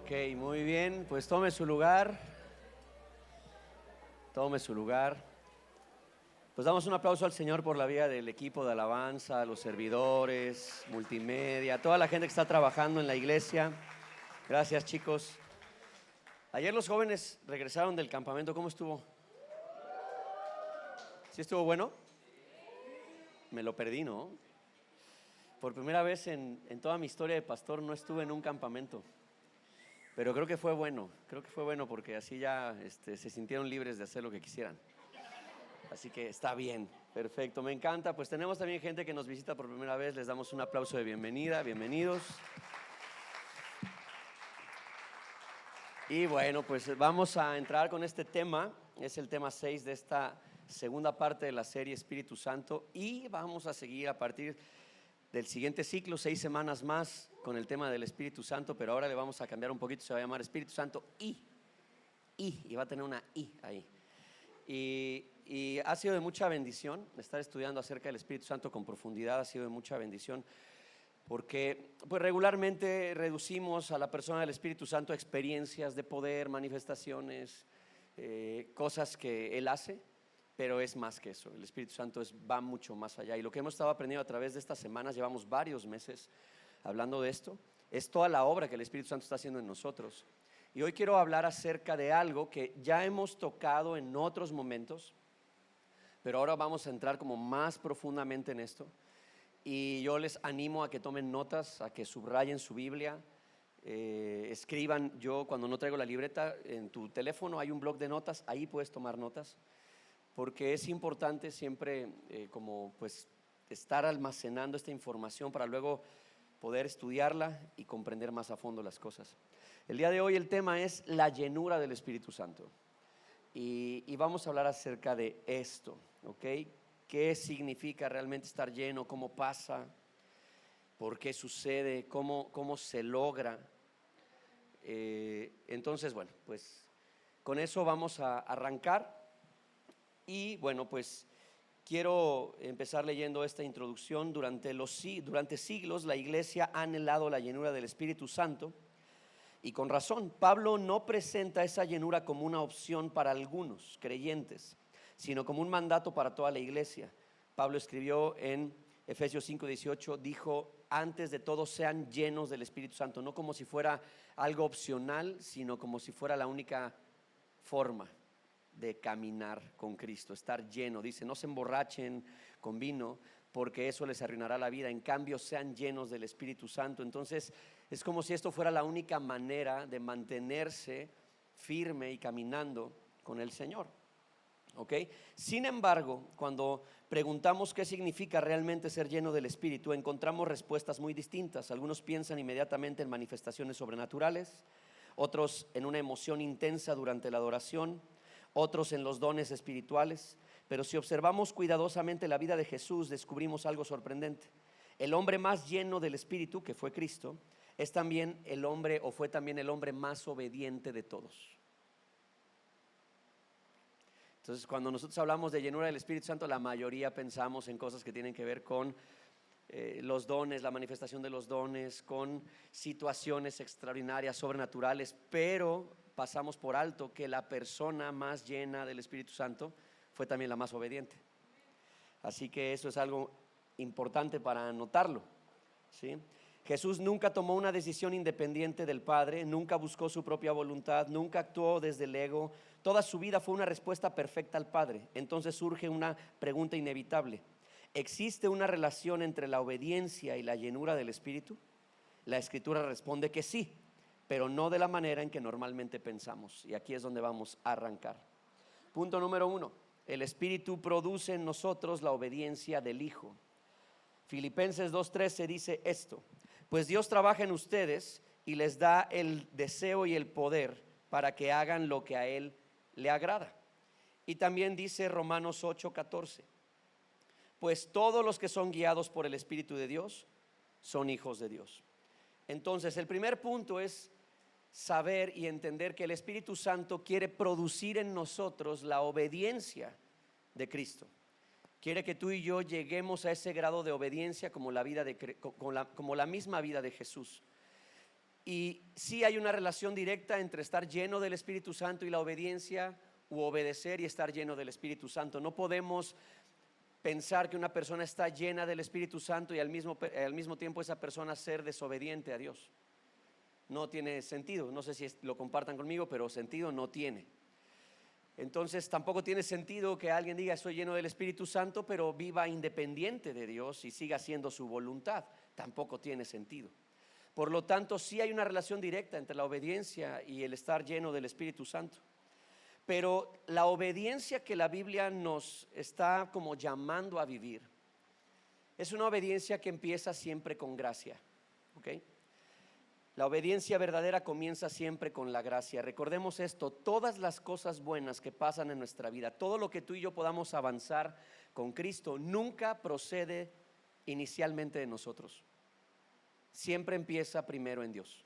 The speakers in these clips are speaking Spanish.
Ok, muy bien, pues tome su lugar, tome su lugar. Pues damos un aplauso al Señor por la vida del equipo de alabanza, los servidores, multimedia, toda la gente que está trabajando en la iglesia. Gracias, chicos. Ayer los jóvenes regresaron del campamento, ¿cómo estuvo? ¿Sí estuvo bueno? Me lo perdí, ¿no? Por primera vez en toda mi historia de pastor no estuve en un campamento. Pero creo que fue bueno porque así ya se sintieron libres de hacer lo que quisieran. Así que está bien, perfecto, me encanta. Pues tenemos también gente que nos visita por primera vez, les damos un aplauso de bienvenida, bienvenidos. Y bueno, pues vamos a entrar con este tema, es el tema 6 de esta segunda parte de la serie Espíritu Santo y vamos a seguir a partir del siguiente ciclo, 6 semanas más con el tema del Espíritu Santo, pero ahora le vamos a cambiar un poquito, se va a llamar Espíritu Santo y va a tener una I ahí. Y ha sido de mucha bendición estar estudiando acerca del Espíritu Santo con profundidad, ha sido de mucha bendición porque pues regularmente reducimos a la persona del Espíritu Santo a experiencias de poder, manifestaciones, cosas que Él hace, pero es más que eso. El Espíritu Santo va mucho más allá y lo que hemos estado aprendiendo a través de estas semanas, llevamos varios meses hablando de esto, es toda la obra que el Espíritu Santo está haciendo en nosotros. Y hoy quiero hablar acerca de algo que ya hemos tocado en otros momentos, pero ahora vamos a entrar como más profundamente en esto. Y yo les animo a que tomen notas, a que subrayen su Biblia, escriban. Yo cuando no traigo la libreta, en tu teléfono hay un bloc de notas, ahí puedes tomar notas, porque es importante siempre como pues estar almacenando esta información para luego poder estudiarla y comprender más a fondo las cosas. El día de hoy el tema es la llenura del Espíritu Santo y vamos a hablar acerca de esto, ¿ok? ¿Qué significa realmente estar lleno? ¿Cómo pasa? ¿Por qué sucede? ¿Cómo se logra? Entonces, bueno, pues con eso vamos a arrancar y bueno, pues quiero empezar leyendo esta introducción. Durante siglos la iglesia ha anhelado la llenura del Espíritu Santo y con razón. Pablo no presenta esa llenura como una opción para algunos creyentes, sino como un mandato para toda la iglesia. Pablo escribió en Efesios 5:18, dijo: antes de todo sean llenos del Espíritu Santo, no como si fuera algo opcional, sino como si fuera la única forma de caminar con Cristo, estar lleno. Dice: no se emborrachen con vino, porque eso les arruinará la vida. En cambio, sean llenos del Espíritu Santo. Entonces, es como si esto fuera la única manera de mantenerse firme y caminando con el Señor. ¿Ok? Sin embargo, cuando preguntamos qué significa realmente ser lleno del Espíritu, encontramos respuestas muy distintas. Algunos piensan inmediatamente en manifestaciones sobrenaturales, otros en una emoción intensa durante la adoración, otros en los dones espirituales. Pero si observamos cuidadosamente la vida de Jesús, descubrimos algo sorprendente. El hombre más lleno del Espíritu, que fue Cristo, es también el hombre, o fue también el hombre más obediente de todos. Entonces, cuando nosotros hablamos de llenura del Espíritu Santo, la mayoría pensamos en cosas que tienen que ver con los dones, la manifestación de los dones, con situaciones extraordinarias, sobrenaturales, pero pasamos por alto que la persona más llena del Espíritu Santo fue también la más obediente. Así que eso es algo importante para anotarlo, ¿sí? Jesús nunca tomó una decisión independiente del Padre, nunca buscó su propia voluntad, nunca actuó desde el ego. Toda su vida fue una respuesta perfecta al Padre. Entonces surge una pregunta inevitable: ¿existe una relación entre la obediencia y la llenura del Espíritu? La Escritura responde que sí, pero no de la manera en que normalmente pensamos. Y aquí es donde vamos a arrancar. Punto número 1: el Espíritu produce en nosotros la obediencia del Hijo. Filipenses 2:13 dice esto: pues Dios trabaja en ustedes y les da el deseo y el poder para que hagan lo que a Él le agrada. Y también dice Romanos 8:14: pues todos los que son guiados por el Espíritu de Dios son hijos de Dios. Entonces, el primer punto es saber y entender que el Espíritu Santo quiere producir en nosotros la obediencia de Cristo. Quiere que tú y yo lleguemos a ese grado de obediencia como la misma vida de Jesús. Y sí hay una relación directa entre estar lleno del Espíritu Santo y la obediencia, u obedecer y estar lleno del Espíritu Santo. No podemos pensar que una persona está llena del Espíritu Santo y al mismo tiempo esa persona ser desobediente a Dios. No tiene sentido. No sé si lo compartan conmigo, pero sentido no tiene. Entonces tampoco tiene sentido que alguien diga soy lleno del Espíritu Santo, pero viva independiente de Dios y siga haciendo su voluntad. Tampoco tiene sentido. Por lo tanto, sí hay una relación directa entre la obediencia y el estar lleno del Espíritu Santo. Pero la obediencia que la Biblia nos está como llamando a vivir es una obediencia que empieza siempre con gracia, ¿ok? La obediencia verdadera comienza siempre con la gracia. Recordemos esto: todas las cosas buenas que pasan en nuestra vida, todo lo que tú y yo podamos avanzar con Cristo, nunca procede inicialmente de nosotros. Siempre empieza primero en Dios.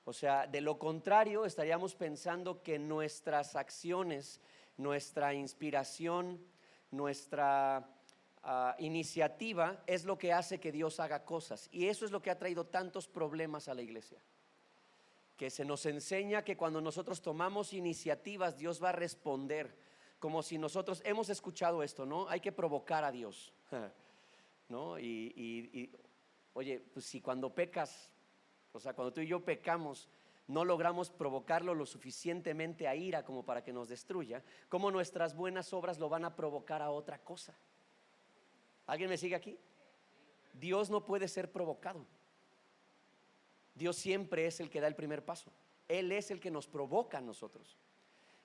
O sea, de lo contrario estaríamos pensando que nuestras acciones, nuestra inspiración, nuestra iniciativa es lo que hace que Dios haga cosas. Y eso es lo que ha traído tantos problemas a la iglesia. Que se nos enseña que cuando nosotros tomamos iniciativas, Dios va a responder. Como si nosotros hemos escuchado esto, ¿no? Hay que provocar a Dios, ¿no? Oye, pues si cuando pecas, o sea, cuando tú y yo pecamos, no logramos provocarlo lo suficientemente a ira como para que nos destruya, ¿cómo nuestras buenas obras lo van a provocar a otra cosa? ¿Alguien me sigue aquí? Dios no puede ser provocado. Dios siempre es el que da el primer paso. Él es el que nos provoca a nosotros.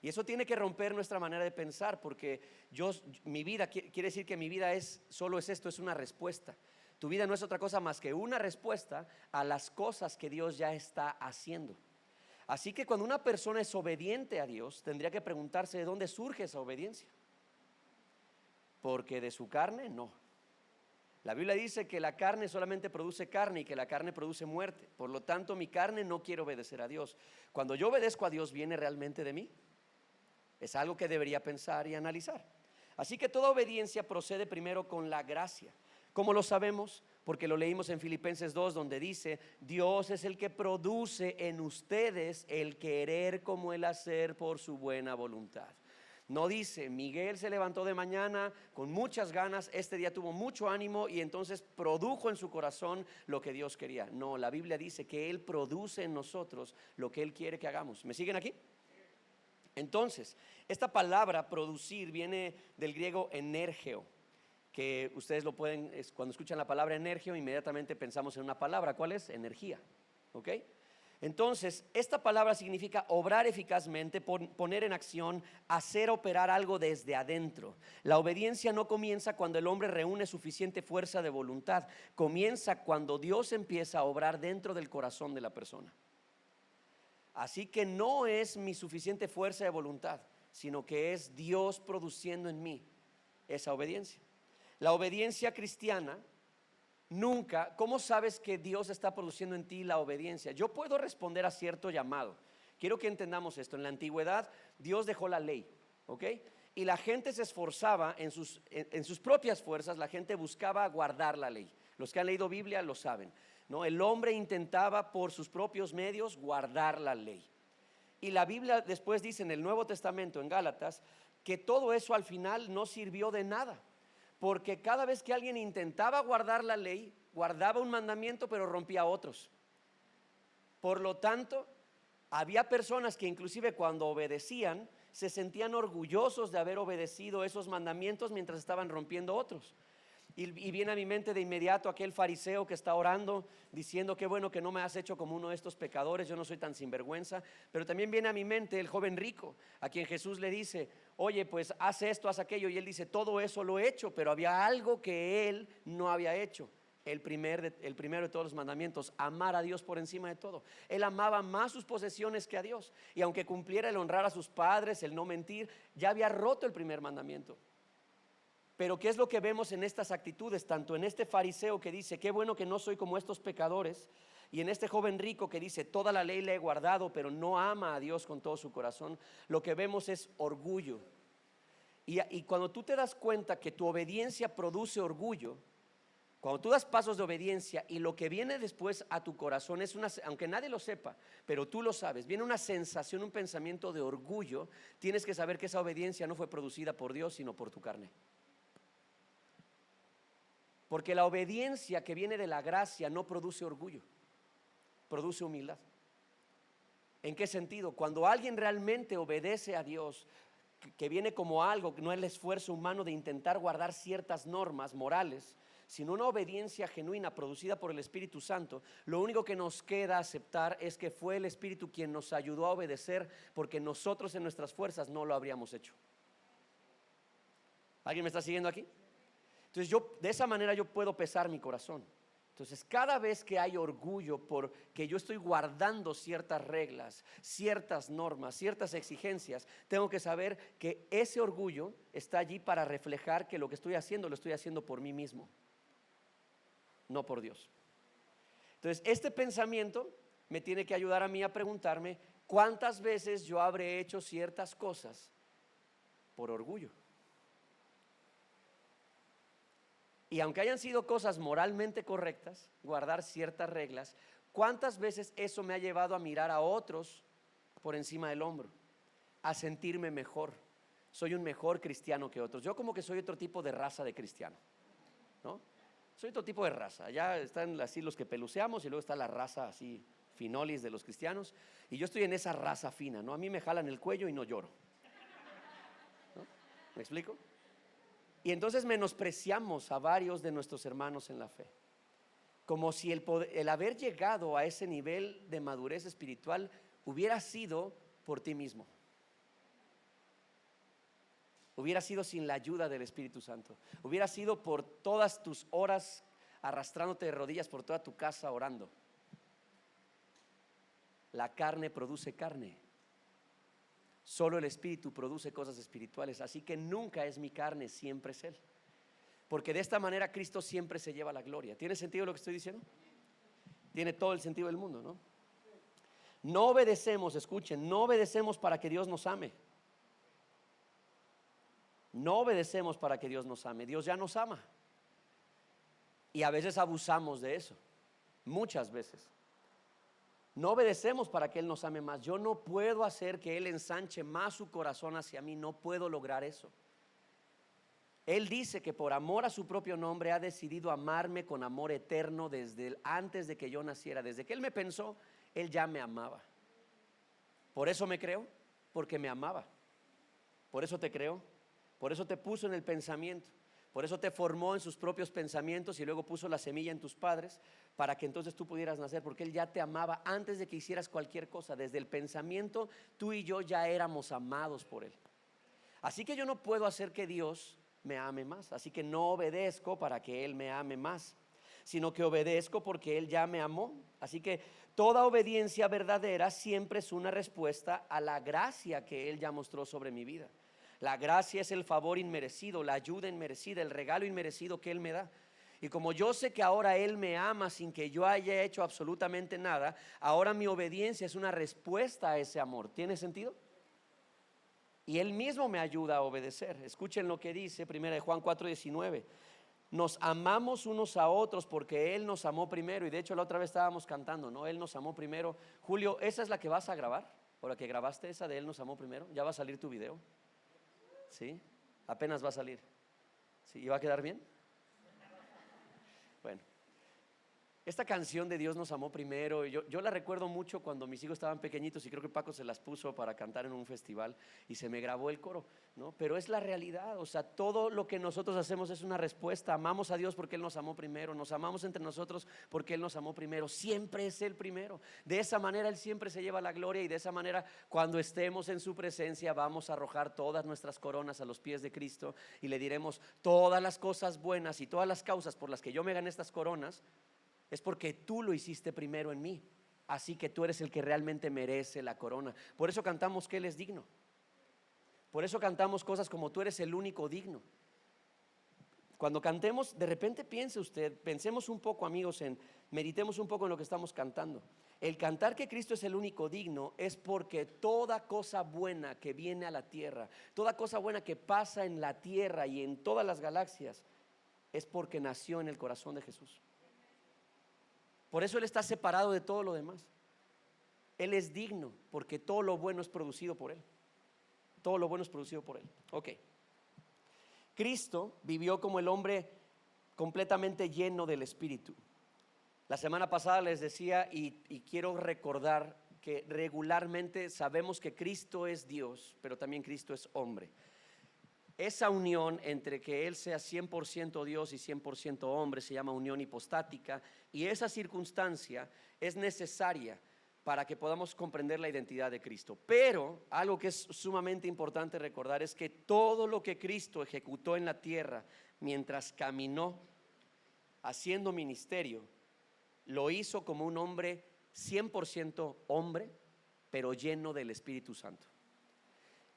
Y eso tiene que romper nuestra manera de pensar, porque mi vida, quiere decir que mi vida solo es esto, es una respuesta. Tu vida no es otra cosa más que una respuesta a las cosas que Dios ya está haciendo. Así que cuando una persona es obediente a Dios, tendría que preguntarse de dónde surge esa obediencia. Porque de su carne, no. La Biblia dice que la carne solamente produce carne y que la carne produce muerte. Por lo tanto, mi carne no quiere obedecer a Dios. Cuando yo obedezco a Dios, ¿viene realmente de mí? Es algo que debería pensar y analizar. Así que toda obediencia procede primero con la gracia. ¿Cómo lo sabemos? Porque lo leímos en Filipenses 2, donde dice: Dios es el que produce en ustedes el querer como el hacer por su buena voluntad. No dice Miguel se levantó de mañana con muchas ganas, este día tuvo mucho ánimo y entonces produjo en su corazón lo que Dios quería. No, la Biblia dice que Él produce en nosotros lo que Él quiere que hagamos. ¿Me siguen aquí? Entonces, esta palabra producir viene del griego energeo, que ustedes lo pueden, cuando escuchan la palabra energeo, inmediatamente pensamos en una palabra. ¿Cuál es? Energía, ¿ok? Entonces, esta palabra significa obrar eficazmente, poner en acción, hacer operar algo desde adentro. La obediencia no comienza cuando el hombre reúne suficiente fuerza de voluntad, comienza cuando Dios empieza a obrar dentro del corazón de la persona. Así que no es mi suficiente fuerza de voluntad, sino que es Dios produciendo en mí esa obediencia. La obediencia cristiana nunca, ¿cómo sabes que Dios está produciendo en ti la obediencia? Yo puedo responder a cierto llamado. Quiero que entendamos esto. En la antigüedad Dios dejó la ley, ¿ok? Y la gente se esforzaba en sus propias fuerzas, la gente buscaba guardar la ley. Los que han leído Biblia lo saben, ¿no? El hombre intentaba por sus propios medios guardar la ley. Y la Biblia después dice en el Nuevo Testamento, en Gálatas, que todo eso al final no sirvió de nada. Porque cada vez que alguien intentaba guardar la ley, guardaba un mandamiento pero rompía otros. Por lo tanto, había personas que inclusive cuando obedecían se sentían orgullosos de haber obedecido esos mandamientos mientras estaban rompiendo otros. Y viene a mi mente de inmediato aquel fariseo que está orando diciendo: qué bueno que no me has hecho como uno de estos pecadores, yo no soy tan sinvergüenza. Pero también viene a mi mente el joven rico, a quien Jesús le dice: oye, pues haz esto, haz aquello. Y él dice: todo eso lo he hecho, pero había algo que él no había hecho. El primero de todos los mandamientos: amar a Dios por encima de todo. Él amaba más sus posesiones que a Dios. Y aunque cumpliera el honrar a sus padres, el no mentir, ya había roto el primer mandamiento. Pero ¿qué es lo que vemos en estas actitudes? Tanto en este fariseo que dice: qué bueno que no soy como estos pecadores, y en este joven rico que dice: toda la ley le he guardado, pero no ama a Dios con todo su corazón. Lo que vemos es orgullo. Y cuando tú te das cuenta que tu obediencia produce orgullo, Cuando tú das pasos de obediencia y lo que viene después a tu corazón es aunque nadie lo sepa, pero tú lo sabes, viene una sensación, un pensamiento de orgullo, tienes que saber que esa obediencia no fue producida por Dios, sino por tu carne. Porque la obediencia que viene de la gracia no produce orgullo, produce humildad. ¿En qué sentido? Cuando alguien realmente obedece a Dios, que viene como algo, no es el esfuerzo humano de intentar guardar ciertas normas morales, sino una obediencia genuina producida por el Espíritu Santo, lo único que nos queda aceptar es que fue el Espíritu quien nos ayudó a obedecer, porque nosotros en nuestras fuerzas no lo habríamos hecho. ¿Alguien me está siguiendo aquí? Entonces de esa manera yo puedo pesar mi corazón. Entonces cada vez que hay orgullo porque yo estoy guardando ciertas reglas, ciertas normas, ciertas exigencias, tengo que saber que ese orgullo está allí para reflejar que lo que estoy haciendo lo estoy haciendo por mí mismo, no por Dios. Entonces este pensamiento me tiene que ayudar a mí a preguntarme cuántas veces yo habré hecho ciertas cosas por orgullo. Y aunque hayan sido cosas moralmente correctas, guardar ciertas reglas, ¿cuántas veces eso me ha llevado a mirar a otros por encima del hombro? A sentirme mejor. Soy un mejor cristiano que otros. Yo como que soy otro tipo de raza de cristiano, ¿no? Soy otro tipo de raza. Ya están así los que peluceamos y luego está la raza así finolis de los cristianos. Y yo estoy en esa raza fina, ¿no? A mí me jalan el cuello y no lloro, ¿no? ¿Me explico? Y entonces menospreciamos a varios de nuestros hermanos en la fe, como si el haber llegado a ese nivel de madurez espiritual hubiera sido por ti mismo, hubiera sido sin la ayuda del Espíritu Santo, hubiera sido por todas tus horas arrastrándote de rodillas por toda tu casa orando. La carne produce carne. Solo el Espíritu produce cosas espirituales, así que nunca es mi carne, siempre es Él. Porque de esta manera Cristo siempre se lleva la gloria. ¿Tiene sentido lo que estoy diciendo? Tiene todo el sentido del mundo, ¿no? No obedecemos, escuchen, no obedecemos para que Dios nos ame. No obedecemos para que Dios nos ame, Dios ya nos ama. Y a veces abusamos de eso, muchas veces. No obedecemos para que Él nos ame más. Yo no puedo hacer que Él ensanche más su corazón hacia mí. No puedo lograr eso. Él dice que por amor a su propio nombre ha decidido amarme con amor eterno desde antes de que yo naciera. Desde que Él me pensó, Él ya me amaba. Por eso me creó, porque me amaba. Por eso te creó, por eso te puso en el pensamiento. Por eso te formó en sus propios pensamientos y luego puso la semilla en tus padres para que entonces tú pudieras nacer, porque Él ya te amaba antes de que hicieras cualquier cosa. Desde el pensamiento tú y yo ya éramos amados por Él. Así que yo no puedo hacer que Dios me ame más, así que no obedezco para que Él me ame más, sino que obedezco porque Él ya me amó. Así que toda obediencia verdadera siempre es una respuesta a la gracia que Él ya mostró sobre mi vida. La gracia es el favor inmerecido, la ayuda inmerecida, el regalo inmerecido que Él me da. Y como yo sé que ahora Él me ama sin que yo haya hecho absolutamente nada, ahora mi obediencia es una respuesta a ese amor. ¿Tiene sentido? Y Él mismo me ayuda a obedecer. Escuchen lo que dice 1 Juan 4:19. Nos amamos unos a otros porque Él nos amó primero. Y de hecho la otra vez estábamos cantando, ¿no? Él nos amó primero. Julio, ¿esa es la que vas a grabar? ¿O la que grabaste esa de Él nos amó primero? ¿Ya va a salir tu video? ¿Sí? Apenas va a salir. ¿Sí? ¿Y va a quedar bien? Bueno, esta canción de Dios nos amó primero, yo la recuerdo mucho cuando mis hijos estaban pequeñitos y creo que Paco se las puso para cantar en un festival y se me grabó el coro, ¿no? Pero es la realidad, o sea, todo lo que nosotros hacemos es una respuesta. Amamos a Dios porque Él nos amó primero, nos amamos entre nosotros porque Él nos amó primero, siempre es Él primero. De esa manera Él siempre se lleva la gloria y de esa manera cuando estemos en su presencia vamos a arrojar todas nuestras coronas a los pies de Cristo y le diremos: todas las cosas buenas y todas las causas por las que yo me gané estas coronas es porque tú lo hiciste primero en mí. Así que tú eres el que realmente merece la corona. Por eso cantamos que Él es digno. Por eso cantamos cosas como tú eres el único digno. Cuando cantemos, de repente piense usted, pensemos un poco, amigos, meditemos un poco en lo que estamos cantando. El cantar que Cristo es el único digno es porque toda cosa buena que viene a la tierra, toda cosa buena que pasa en la tierra y en todas las galaxias, es porque nació en el corazón de Jesús. Por eso Él está separado de todo lo demás. Él es digno porque todo lo bueno es producido por Él. Todo lo bueno es producido por Él. Ok. Cristo vivió como el hombre completamente lleno del Espíritu. La semana pasada les decía y quiero recordar que regularmente sabemos que Cristo es Dios, pero también Cristo es hombre. Esa unión entre que Él sea 100% Dios y 100% hombre se llama unión hipostática, y esa circunstancia es necesaria para que podamos comprender la identidad de Cristo. Pero algo que es sumamente importante recordar es que todo lo que Cristo ejecutó en la tierra mientras caminó haciendo ministerio, lo hizo como un hombre 100% hombre, pero lleno del Espíritu Santo.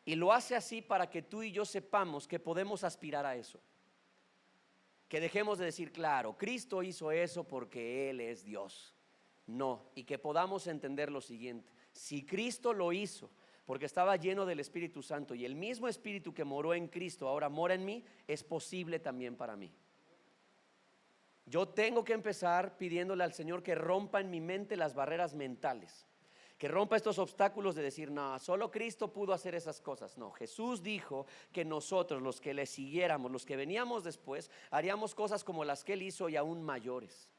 Y lo hace así para que tú y yo sepamos que podemos aspirar a eso. Que dejemos de decir, claro, Cristo hizo eso porque Él es Dios. No, y que podamos entender lo siguiente: si Cristo lo hizo porque estaba lleno del Espíritu Santo, y el mismo Espíritu que moró en Cristo ahora mora en mí, es posible también para mí. Yo tengo que empezar pidiéndole al Señor que rompa en mi mente las barreras mentales, que rompa estos obstáculos de decir, no, solo Cristo pudo hacer esas cosas. No, Jesús dijo que nosotros, los que le siguiéramos, los que veníamos después, haríamos cosas como las que Él hizo y aún mayores.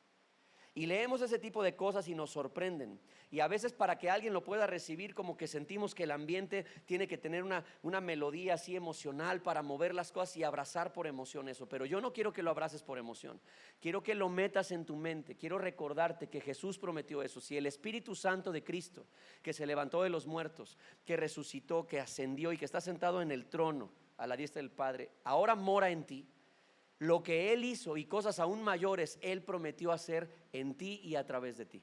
Y leemos ese tipo de cosas y nos sorprenden. Y a veces, para que alguien lo pueda recibir, como que sentimos que el ambiente tiene que tener una melodía así emocional para mover las cosas y abrazar por emoción eso. Pero yo no quiero que lo abraces por emoción. Quiero que lo metas en tu mente. Quiero recordarte que Jesús prometió eso. Si el Espíritu Santo de Cristo, que se levantó de los muertos, que resucitó, que ascendió y que está sentado en el trono a la diestra del Padre, ahora mora en ti, lo que Él hizo y cosas aún mayores, Él prometió hacer en ti y a través de ti.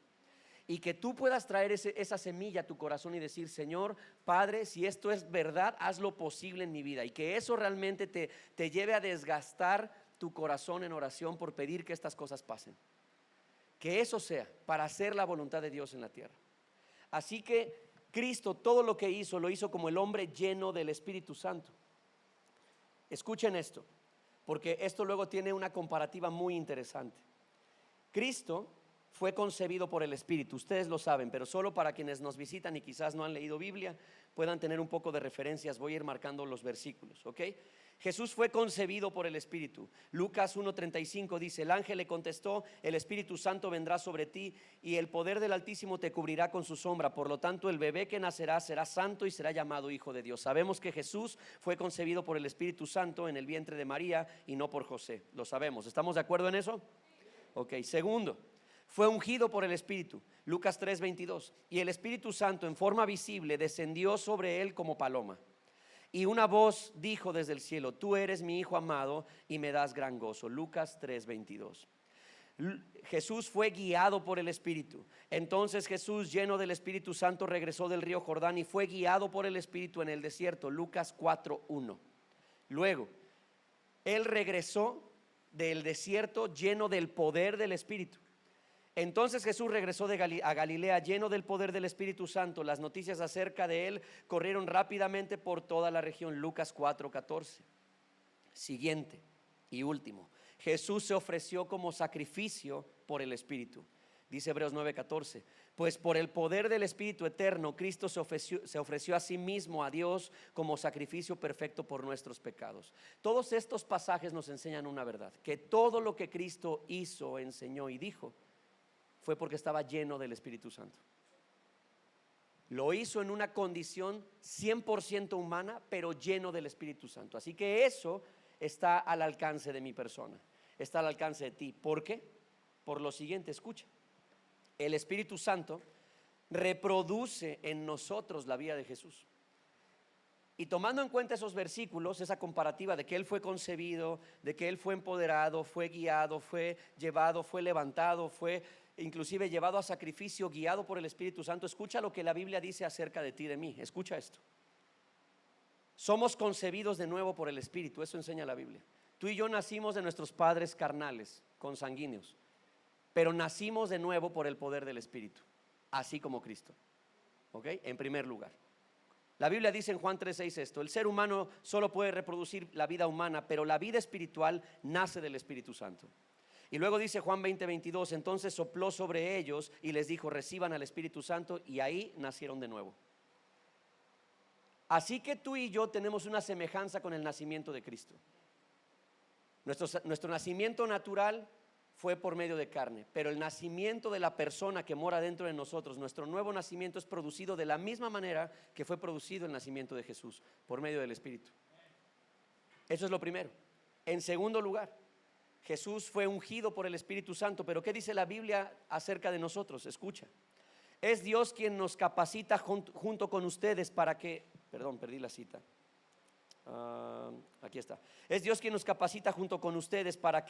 Y que tú puedas traer esa semilla a tu corazón y decir, Señor, Padre, si esto es verdad, haz lo posible en mi vida. Y que eso realmente te lleve a desgastar tu corazón en oración por pedir que estas cosas pasen. Que eso sea para hacer la voluntad de Dios en la tierra. Así que Cristo, todo lo que hizo, lo hizo como el hombre lleno del Espíritu Santo. Escuchen esto, porque esto luego tiene una comparativa muy interesante. Cristo fue concebido por el Espíritu, ustedes lo saben, pero solo para quienes nos visitan y quizás no han leído Biblia, puedan tener un poco de referencias. Voy a ir marcando los versículos, ¿ok? Jesús fue concebido por el Espíritu. Lucas 1:35 dice, el ángel le contestó, el Espíritu Santo vendrá sobre ti y el poder del Altísimo te cubrirá con su sombra. Por lo tanto, el bebé que nacerá será santo y será llamado Hijo de Dios. Sabemos que Jesús fue concebido por el Espíritu Santo en el vientre de María y no por José. Lo sabemos. ¿Estamos de acuerdo en eso? Ok, segundo, fue ungido por el Espíritu. Lucas 3:22. Y el Espíritu Santo en forma visible descendió sobre él como paloma. Y una voz dijo desde el cielo, tú eres mi Hijo amado y me das gran gozo. Lucas 3:22. Jesús fue guiado por el Espíritu. Entonces Jesús, lleno del Espíritu Santo, regresó del río Jordán y fue guiado por el Espíritu en el desierto. Lucas 4:1. Luego, Él regresó del desierto lleno del poder del Espíritu. Entonces Jesús regresó a Galilea lleno del poder del Espíritu Santo. Las noticias acerca de él corrieron rápidamente por toda la región. Lucas 4:14. Siguiente y último, Jesús se ofreció como sacrificio por el Espíritu. Dice Hebreos 9:14, pues por el poder del Espíritu eterno Cristo se ofreció a sí mismo a Dios como sacrificio perfecto por nuestros pecados. Todos estos pasajes nos enseñan una verdad, que todo lo que Cristo hizo, enseñó y dijo fue porque estaba lleno del Espíritu Santo. Lo hizo en una condición 100% humana, pero lleno del Espíritu Santo. Así que eso está al alcance de mi persona, está al alcance de ti. ¿Por qué? Por lo siguiente, escucha. El Espíritu Santo reproduce en nosotros la vida de Jesús. Y tomando en cuenta esos versículos, esa comparativa de que Él fue concebido, de que Él fue empoderado, fue guiado, fue llevado, fue levantado, fue inclusive llevado a sacrificio, guiado por el Espíritu Santo. Escucha lo que la Biblia dice acerca de ti y de mí. Escucha esto. Somos concebidos de nuevo por el Espíritu. Eso enseña la Biblia. Tú y yo nacimos de nuestros padres carnales, consanguíneos, pero nacimos de nuevo por el poder del Espíritu, así como Cristo. ¿Ok? En primer lugar. La Biblia dice en Juan 3:6 esto: el ser humano solo puede reproducir la vida humana, pero la vida espiritual nace del Espíritu Santo. Y luego dice Juan 20:22: entonces sopló sobre ellos y les dijo: reciban al Espíritu Santo, y ahí nacieron de nuevo. Así que tú y yo tenemos una semejanza con el nacimiento de Cristo. Nuestro nacimiento natural fue por medio de carne, pero el nacimiento de la persona que mora dentro de nosotros, nuestro nuevo nacimiento, es producido de la misma manera que fue producido el nacimiento de Jesús, por medio del Espíritu. Eso es lo primero. En segundo lugar, Jesús fue ungido por el Espíritu Santo. Pero ¿qué dice la Biblia acerca de nosotros? Escucha: es Dios quien nos capacita junto con ustedes para que, perdón, perdí la cita. Aquí está. Es Dios quien nos capacita junto con ustedes para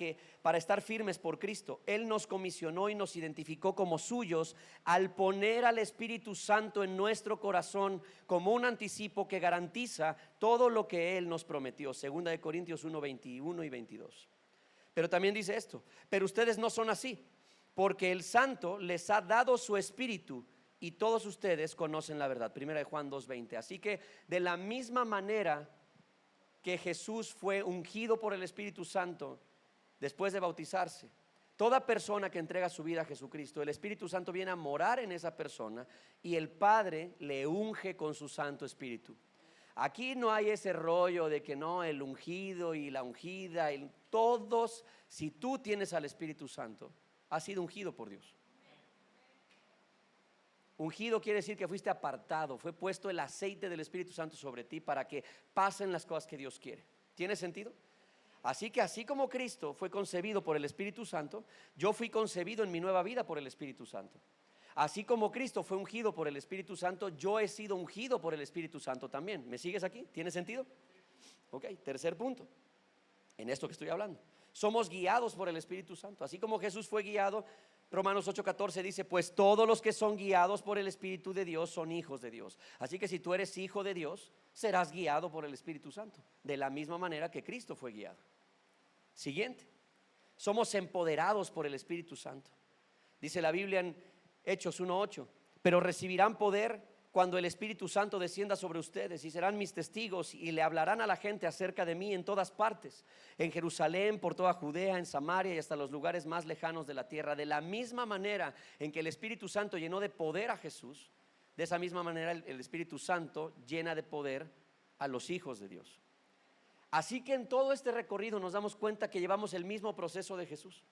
estar firmes por Cristo. Él nos comisionó y nos identificó como suyos al poner al Espíritu Santo en nuestro corazón como un anticipo que garantiza todo lo que Él nos prometió. Segunda de Corintios 1, 21 y 22. Pero también dice esto: pero ustedes no son así, porque el Santo les ha dado su Espíritu y todos ustedes conocen la verdad. Primera de Juan 2:20. Así que de la misma manera que Jesús fue ungido por el Espíritu Santo después de bautizarse, toda persona que entrega su vida a Jesucristo, el Espíritu Santo viene a morar en esa persona y el Padre le unge con su Santo Espíritu. Aquí no hay ese rollo de que no, el ungido y la ungida, todos, si tú tienes al Espíritu Santo, has sido ungido por Dios. Ungido quiere decir que fuiste apartado, fue puesto el aceite del Espíritu Santo sobre ti para que pasen las cosas que Dios quiere. ¿Tiene sentido? Así que así como Cristo fue concebido por el Espíritu Santo, yo fui concebido en mi nueva vida por el Espíritu Santo. Así como Cristo fue ungido por el Espíritu Santo, yo he sido ungido por el Espíritu Santo también. ¿Me sigues aquí? ¿Tiene sentido? Ok, tercer punto en esto que estoy hablando: somos guiados por el Espíritu Santo. Así como Jesús fue guiado, Romanos 8:14 dice: pues todos los que son guiados por el Espíritu de Dios son hijos de Dios. Así que si tú eres hijo de Dios, serás guiado por el Espíritu Santo, de la misma manera que Cristo fue guiado. Siguiente: somos empoderados por el Espíritu Santo. Dice la Biblia en Hechos 1:8: pero recibirán poder cuando el Espíritu Santo descienda sobre ustedes, y serán mis testigos, y le hablarán a la gente acerca de mí en todas partes, en Jerusalén, por toda Judea, en Samaria y hasta los lugares más lejanos de la tierra. De la misma manera en que el Espíritu Santo llenó de poder a Jesús, de esa misma manera el Espíritu Santo llena de poder a los hijos de Dios. Así que en todo este recorrido nos damos cuenta que llevamos el mismo proceso de Jesús.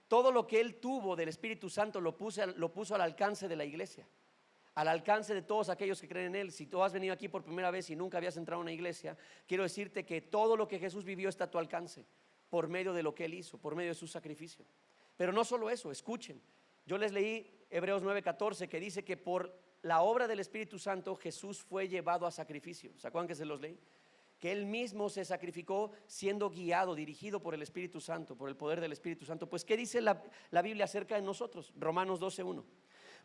Todo lo que Él tuvo del Espíritu Santo lo puso al alcance de la iglesia, al alcance de todos aquellos que creen en Él. Si tú has venido aquí por primera vez y nunca habías entrado a una iglesia, quiero decirte que todo lo que Jesús vivió está a tu alcance, por medio de lo que Él hizo, por medio de su sacrificio. Pero no solo eso, escuchen, yo les leí Hebreos 9:14, que dice que por la obra del Espíritu Santo Jesús fue llevado a sacrificio. ¿Se acuerdan que se los leí? Que Él mismo se sacrificó siendo guiado, dirigido por el Espíritu Santo, por el poder del Espíritu Santo. Pues ¿qué dice la Biblia acerca de nosotros? Romanos 12:1: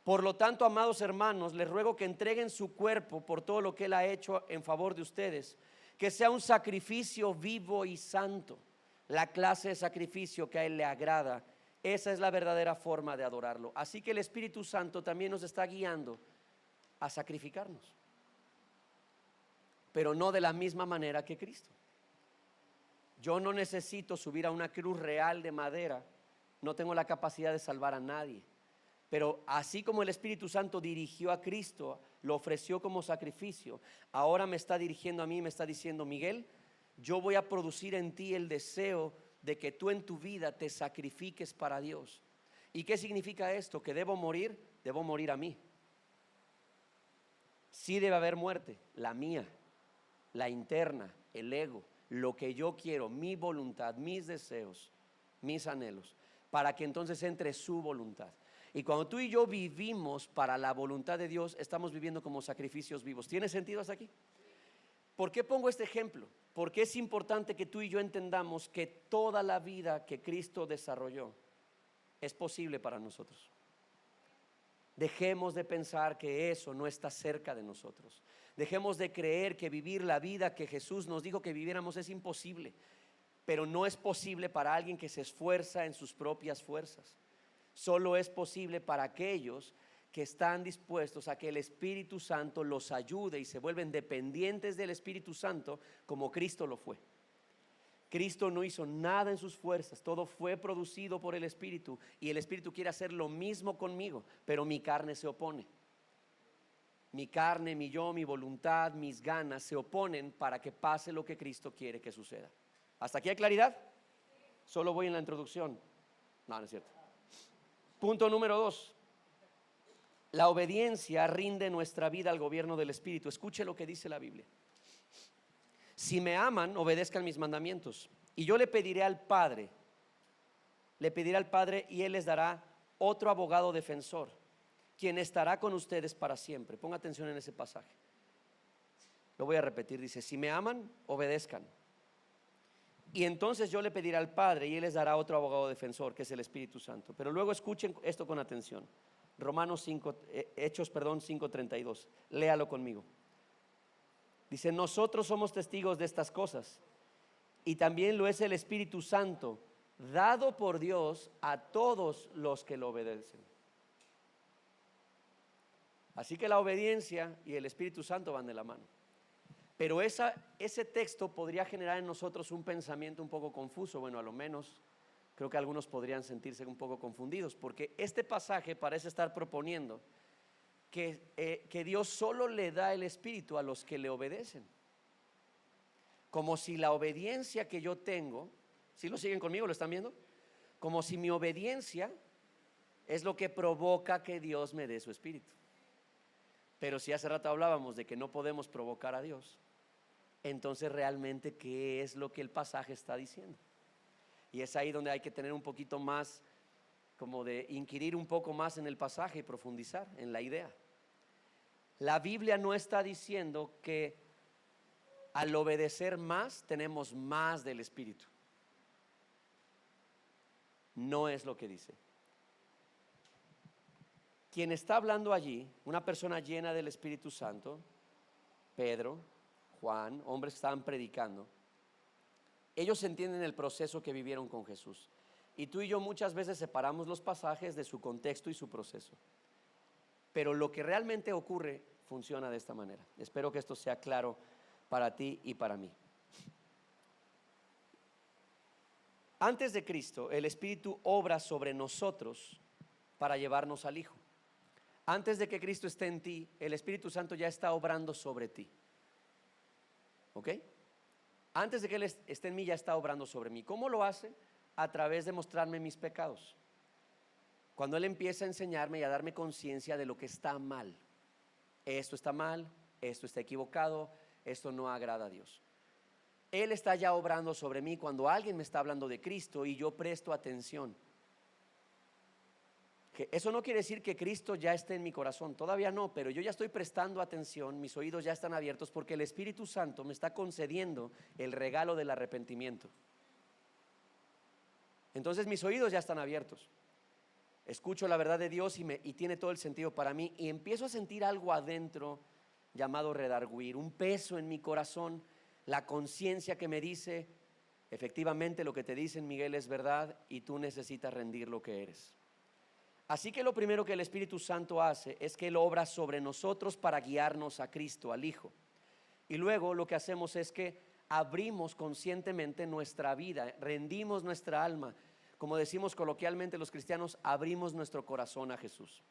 por lo tanto, amados hermanos, les ruego que entreguen su cuerpo por todo lo que Él ha hecho en favor de ustedes, que sea un sacrificio vivo y santo, la clase de sacrificio que a Él le agrada. Esa es la verdadera forma de adorarlo. Así que el Espíritu Santo también nos está guiando a sacrificarnos, pero no de la misma manera que Cristo. Yo no necesito subir a una cruz real de madera, no tengo la capacidad de salvar a nadie. Pero así como el Espíritu Santo dirigió a Cristo, lo ofreció como sacrificio, ahora me está dirigiendo a mí, me está diciendo: Miguel, yo voy a producir en ti el deseo de que tú en tu vida te sacrifiques para Dios. ¿Y qué significa esto? Que debo morir a mí. Sí debe haber muerte, la mía, la interna, el ego, lo que yo quiero, mi voluntad, mis deseos, mis anhelos, para que entonces entre su voluntad. Y cuando tú y yo vivimos para la voluntad de Dios, estamos viviendo como sacrificios vivos. ¿Tiene sentido hasta aquí? ¿Por qué pongo este ejemplo? Porque es importante que tú y yo entendamos que toda la vida que Cristo desarrolló es posible para nosotros. Dejemos de pensar que eso no está cerca de nosotros. Dejemos de creer que vivir la vida que Jesús nos dijo que viviéramos es imposible. Pero no es posible para alguien que se esfuerza en sus propias fuerzas. Solo es posible para aquellos que están dispuestos a que el Espíritu Santo los ayude y se vuelven dependientes del Espíritu Santo como Cristo lo fue. Cristo no hizo nada en sus fuerzas, todo fue producido por el Espíritu, y el Espíritu quiere hacer lo mismo conmigo, pero mi carne se opone. Mi carne, mi yo, mi voluntad, mis ganas se oponen para que pase lo que Cristo quiere que suceda. ¿Hasta aquí hay claridad? Solo voy en la introducción. No, no es cierto. Punto número 2. La obediencia rinde nuestra vida al gobierno del Espíritu. Escuche lo que dice la Biblia. Si me aman, obedezcan mis mandamientos. Y yo le pediré al Padre y Él les dará otro abogado defensor, quien estará con ustedes para siempre. Ponga atención en ese pasaje. Lo voy a repetir, dice: si me aman, obedezcan. Y entonces yo le pediré al Padre y Él les dará otro abogado defensor, que es el Espíritu Santo. Pero luego escuchen esto con atención. Hechos 5:32. Léalo conmigo. Dice: nosotros somos testigos de estas cosas, y también lo es el Espíritu Santo, dado por Dios a todos los que lo obedecen. Así que la obediencia y el Espíritu Santo van de la mano. Pero ese texto podría generar en nosotros un pensamiento un poco confuso. Bueno, a lo menos creo que algunos podrían sentirse un poco confundidos, porque este pasaje parece estar proponiendo que Dios solo le da el Espíritu a los que le obedecen. Como si la obediencia que yo tengo, ¿sí lo siguen conmigo? ¿Lo están viendo? Como si mi obediencia es lo que provoca que Dios me dé su Espíritu. Pero si hace rato hablábamos de que no podemos provocar a Dios, entonces realmente ¿qué es lo que el pasaje está diciendo? Y es ahí donde hay que tener un poquito más, como de inquirir un poco más en el pasaje y profundizar en la idea. La Biblia no está diciendo que al obedecer más tenemos más del Espíritu. No es lo que dice. Quien está hablando allí, una persona llena del Espíritu Santo, Pedro, Juan, hombres que estaban predicando, ellos entienden el proceso que vivieron con Jesús. Y tú y yo muchas veces separamos los pasajes de su contexto y su proceso. Pero lo que realmente ocurre funciona de esta manera. Espero que esto sea claro para ti y para mí. Antes de Cristo, el Espíritu obra sobre nosotros para llevarnos al Hijo. Antes de que Cristo esté en ti, el Espíritu Santo ya está obrando sobre ti. ¿Ok? Antes de que Él esté en mí, ya está obrando sobre mí. ¿Cómo lo hace? A través de mostrarme mis pecados. Cuando Él empieza a enseñarme y a darme conciencia de lo que está mal. Esto está mal, esto está equivocado, esto no agrada a Dios. Él está ya obrando sobre mí cuando alguien me está hablando de Cristo y yo presto atención. Que eso no quiere decir que Cristo ya esté en mi corazón, todavía no, pero yo ya estoy prestando atención, mis oídos ya están abiertos porque el Espíritu Santo me está concediendo el regalo del arrepentimiento. Entonces mis oídos ya están abiertos. Escucho la verdad de Dios y tiene todo el sentido para mí, y empiezo a sentir algo adentro llamado redarguir, un peso en mi corazón, la conciencia que me dice: efectivamente lo que te dicen, Miguel, es verdad y tú necesitas rendir lo que eres. Así que lo primero que el Espíritu Santo hace es que Él obra sobre nosotros para guiarnos a Cristo, al Hijo. Y luego lo que hacemos es que abrimos conscientemente nuestra vida, rendimos nuestra alma. Como decimos coloquialmente los cristianos, abrimos nuestro corazón a Jesús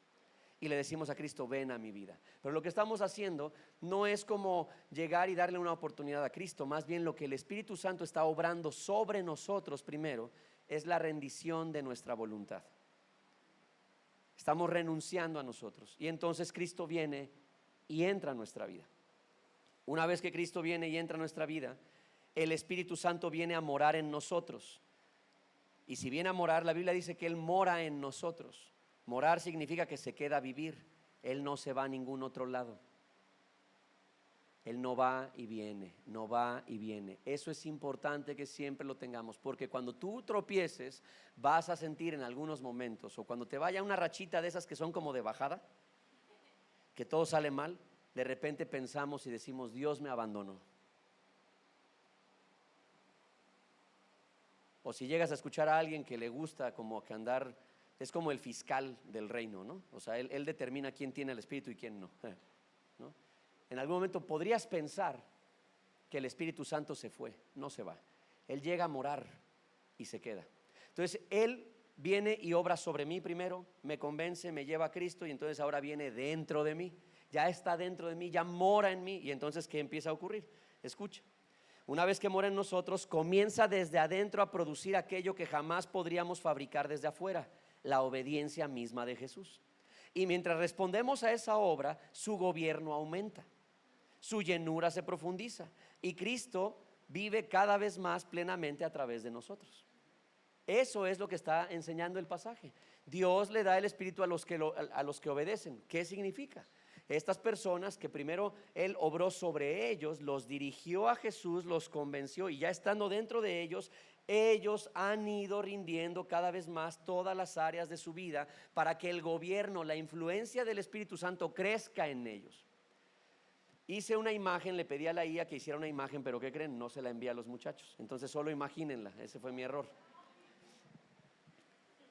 y le decimos a Cristo: ven a mi vida. Pero lo que estamos haciendo no es como llegar y darle una oportunidad a Cristo. Más bien lo que el Espíritu Santo está obrando sobre nosotros primero es la rendición de nuestra voluntad. Estamos renunciando a nosotros y entonces Cristo viene y entra a nuestra vida. Una vez que Cristo viene y entra a nuestra vida, el Espíritu Santo viene a morar en nosotros. Y si viene a morar, la Biblia dice que Él mora en nosotros. Morar significa que se queda a vivir. Él no se va a ningún otro lado. Él no va y viene, no va y viene. Eso es importante que siempre lo tengamos, porque cuando tú tropieces vas a sentir en algunos momentos, o cuando te vaya una rachita de esas que son como de bajada, que todo sale mal, de repente pensamos y decimos: Dios me abandonó. O si llegas a escuchar a alguien que le gusta como que andar es como el fiscal del reino, ¿no? O sea, él determina quién tiene el Espíritu y quién no, ¿no? En algún momento podrías pensar que el Espíritu Santo se fue. No se va. Él llega a morar y se queda. Entonces Él viene y obra sobre mí primero, me convence, me lleva a Cristo, y entonces ahora viene dentro de mí. Ya está dentro de mí, ya mora en mí. Y entonces, ¿qué empieza a ocurrir? Escucha. Una vez que mora en nosotros, comienza desde adentro a producir aquello que jamás podríamos fabricar desde afuera: la obediencia misma de Jesús. Y mientras respondemos a esa obra, su gobierno aumenta, su llenura se profundiza, y Cristo vive cada vez más plenamente a través de nosotros. Eso es lo que está enseñando el pasaje. Dios le da el Espíritu a los que obedecen. ¿Qué significa? Estas personas que primero Él obró sobre ellos, los dirigió a Jesús, los convenció, y ya estando dentro de ellos, ellos han ido rindiendo cada vez más todas las áreas de su vida para que el gobierno, la influencia del Espíritu Santo crezca en ellos. Hice una imagen, le pedí a la IA que hiciera una imagen, pero ¿qué creen? No se la envié a los muchachos. Entonces solo imagínenla, ese fue mi error.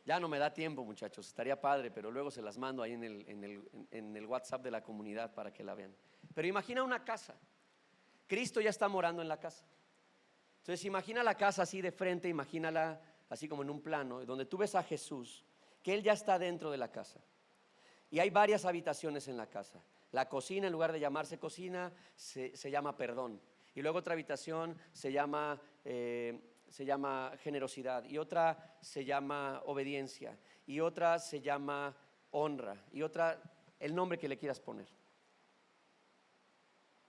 Ya no me da tiempo, muchachos, estaría padre, pero luego se las mando ahí en el WhatsApp de la comunidad para que la vean. Pero imagina una casa. Cristo ya está morando en la casa. Entonces imagina la casa así de frente, imagínala así como en un plano, donde tú ves a Jesús, que Él ya está dentro de la casa. Y hay varias habitaciones en la casa. La cocina, en lugar de llamarse cocina, se llama perdón. Y luego otra habitación se llama generosidad, y otra se llama obediencia, y otra se llama honra, y otra el nombre que le quieras poner.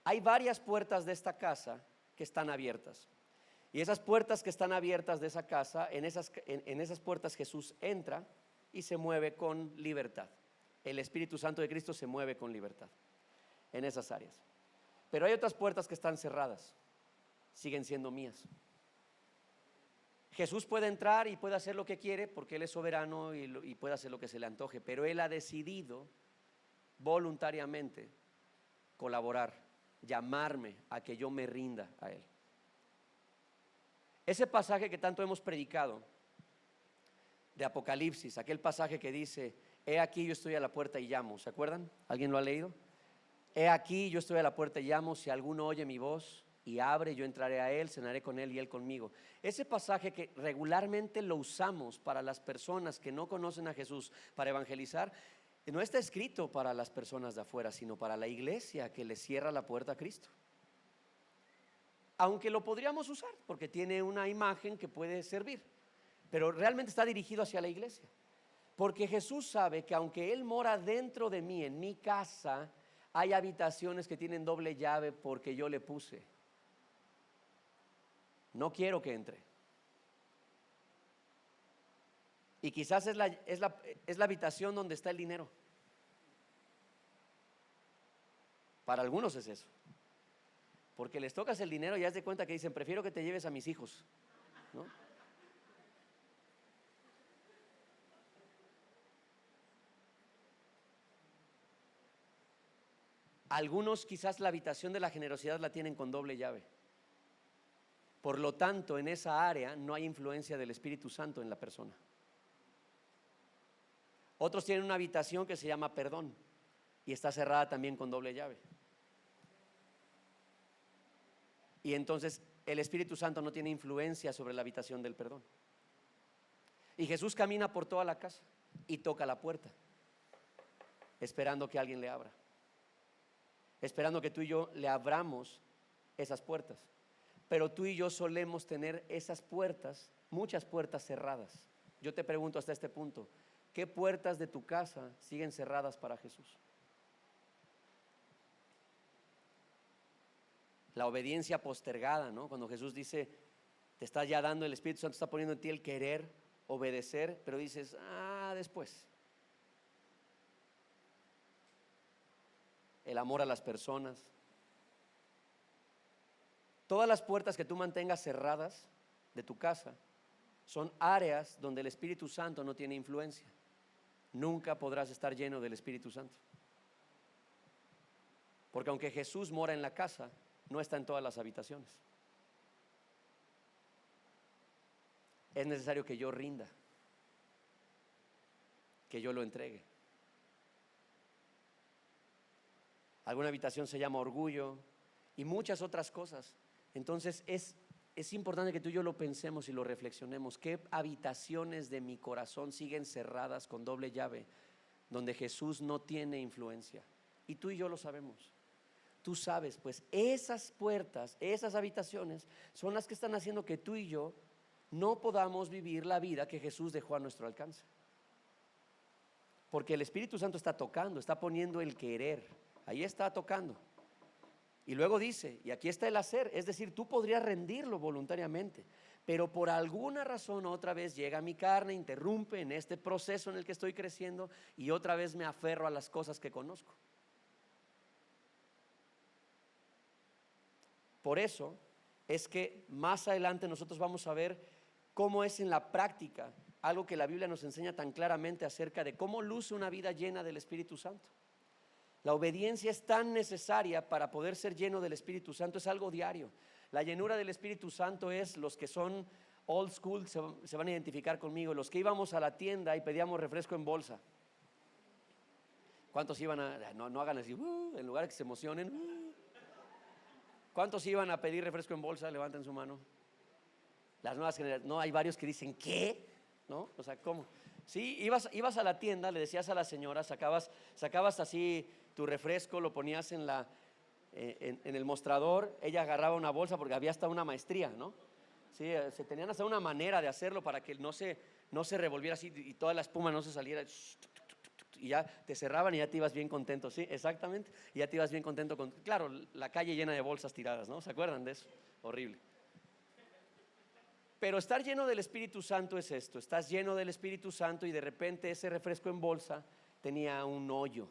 Hay varias puertas de esta casa que están abiertas, y esas puertas que están abiertas de esa casa, en esas puertas Jesús entra y se mueve con libertad. El Espíritu Santo de Cristo se mueve con libertad en esas áreas. Pero hay otras puertas que están cerradas, siguen siendo mías. Jesús puede entrar y puede hacer lo que quiere porque Él es soberano y puede hacer lo que se le antoje, pero Él ha decidido voluntariamente colaborar, llamarme a que yo me rinda a Él. Ese pasaje que tanto hemos predicado de Apocalipsis, aquel pasaje que dice: he aquí yo estoy a la puerta y llamo, ¿se acuerdan? ¿Alguien lo ha leído? He aquí yo estoy a la puerta y llamo, si alguno oye mi voz y abre, yo entraré a él, cenaré con él y él conmigo. Ese pasaje que regularmente lo usamos para las personas que no conocen a Jesús, para evangelizar, no está escrito para las personas de afuera, sino para la iglesia que le cierra la puerta a Cristo. Aunque lo podríamos usar porque tiene una imagen que puede servir, pero realmente está dirigido hacia la iglesia. Porque Jesús sabe que aunque Él mora dentro de mí, en mi casa, hay habitaciones que tienen doble llave porque yo le puse. No quiero que entre. Y quizás es la habitación donde está el dinero. Para algunos es eso. Porque les tocas el dinero y haz de cuenta que dicen: prefiero que te lleves a mis hijos, ¿no? Algunos quizás la habitación de la generosidad la tienen con doble llave. Por lo tanto, en esa área no hay influencia del Espíritu Santo en la persona. Otros tienen una habitación que se llama perdón y está cerrada también con doble llave. Y entonces el Espíritu Santo no tiene influencia sobre la habitación del perdón. Y Jesús camina por toda la casa y toca la puerta, esperando que alguien le abra, esperando que tú y yo le abramos esas puertas. Pero tú y yo solemos tener esas puertas, muchas puertas cerradas. Yo te pregunto hasta este punto: ¿qué puertas de tu casa siguen cerradas para Jesús? La obediencia postergada, ¿no? Cuando Jesús dice: te está ya dando, el Espíritu Santo está poniendo en ti el querer obedecer, pero dices: después. El amor a las personas. Todas las puertas que tú mantengas cerradas de tu casa son áreas donde el Espíritu Santo no tiene influencia. Nunca podrás estar lleno del Espíritu Santo. Porque aunque Jesús mora en la casa, no está en todas las habitaciones. Es necesario que yo rinda. que yo lo entregue. Alguna habitación se llama orgullo y muchas otras cosas. Entonces es importante que tú y yo lo pensemos y lo reflexionemos. ¿Qué habitaciones de mi corazón siguen cerradas con doble llave, donde Jesús no tiene influencia? Y tú y yo lo sabemos. Tú sabes, pues esas puertas, esas habitaciones son las que están haciendo que tú y yo no podamos vivir la vida que Jesús dejó a nuestro alcance. Porque el Espíritu Santo está tocando, está poniendo el querer, ahí está tocando. Y luego dice, y aquí está el hacer, es decir, tú podrías rendirlo voluntariamente, pero por alguna razón otra vez llega mi carne, interrumpe en este proceso en el que estoy creciendo y otra vez me aferro a las cosas que conozco. Por eso es que más adelante nosotros vamos a ver cómo es en la práctica algo que la Biblia nos enseña tan claramente acerca de cómo luce una vida llena del Espíritu Santo. La obediencia es tan necesaria para poder ser lleno del Espíritu Santo, es algo diario. La llenura del Espíritu Santo es, los que son old school se van a identificar conmigo, los que íbamos a la tienda y pedíamos refresco en bolsa. ¿Cuántos iban a, no hagan así, en lugar de que se emocionen? ¿Cuántos iban a pedir refresco en bolsa? Levanten su mano. Las nuevas generaciones, no, hay varios que dicen, ¿qué? ¿No? O sea, ¿cómo? Sí, ibas a la tienda, le decías a la señora, sacabas así tu refresco, lo ponías en el mostrador, ella agarraba una bolsa porque había hasta una maestría, ¿no? Sí, se tenían hasta una manera de hacerlo para que no se revolviera así y toda la espuma no se saliera. Y ya te cerraban y ya te ibas bien contento, sí, exactamente. Y ya te ibas bien contento claro, la calle llena de bolsas tiradas, ¿no? ¿Se acuerdan de eso? Horrible. Pero estar lleno del Espíritu Santo es esto, estás lleno del Espíritu Santo y de repente ese refresco en bolsa tenía un hoyo.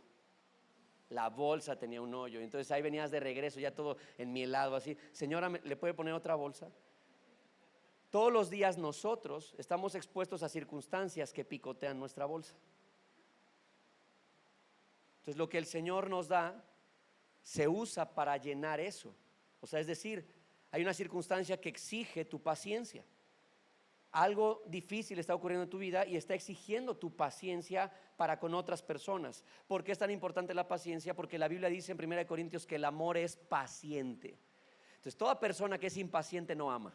La bolsa tenía un hoyo, entonces ahí venías de regreso ya todo enmielado así. Señora, ¿le puede poner otra bolsa? Todos los días nosotros estamos expuestos a circunstancias que picotean nuestra bolsa. Entonces lo que el Señor nos da se usa para llenar eso. O sea, es decir, hay una circunstancia que exige tu paciencia. Algo difícil está ocurriendo en tu vida y está exigiendo tu paciencia para con otras personas. ¿Por qué es tan importante la paciencia? Porque la Biblia dice en 1 Corintios que el amor es paciente. Entonces toda persona que es impaciente no ama.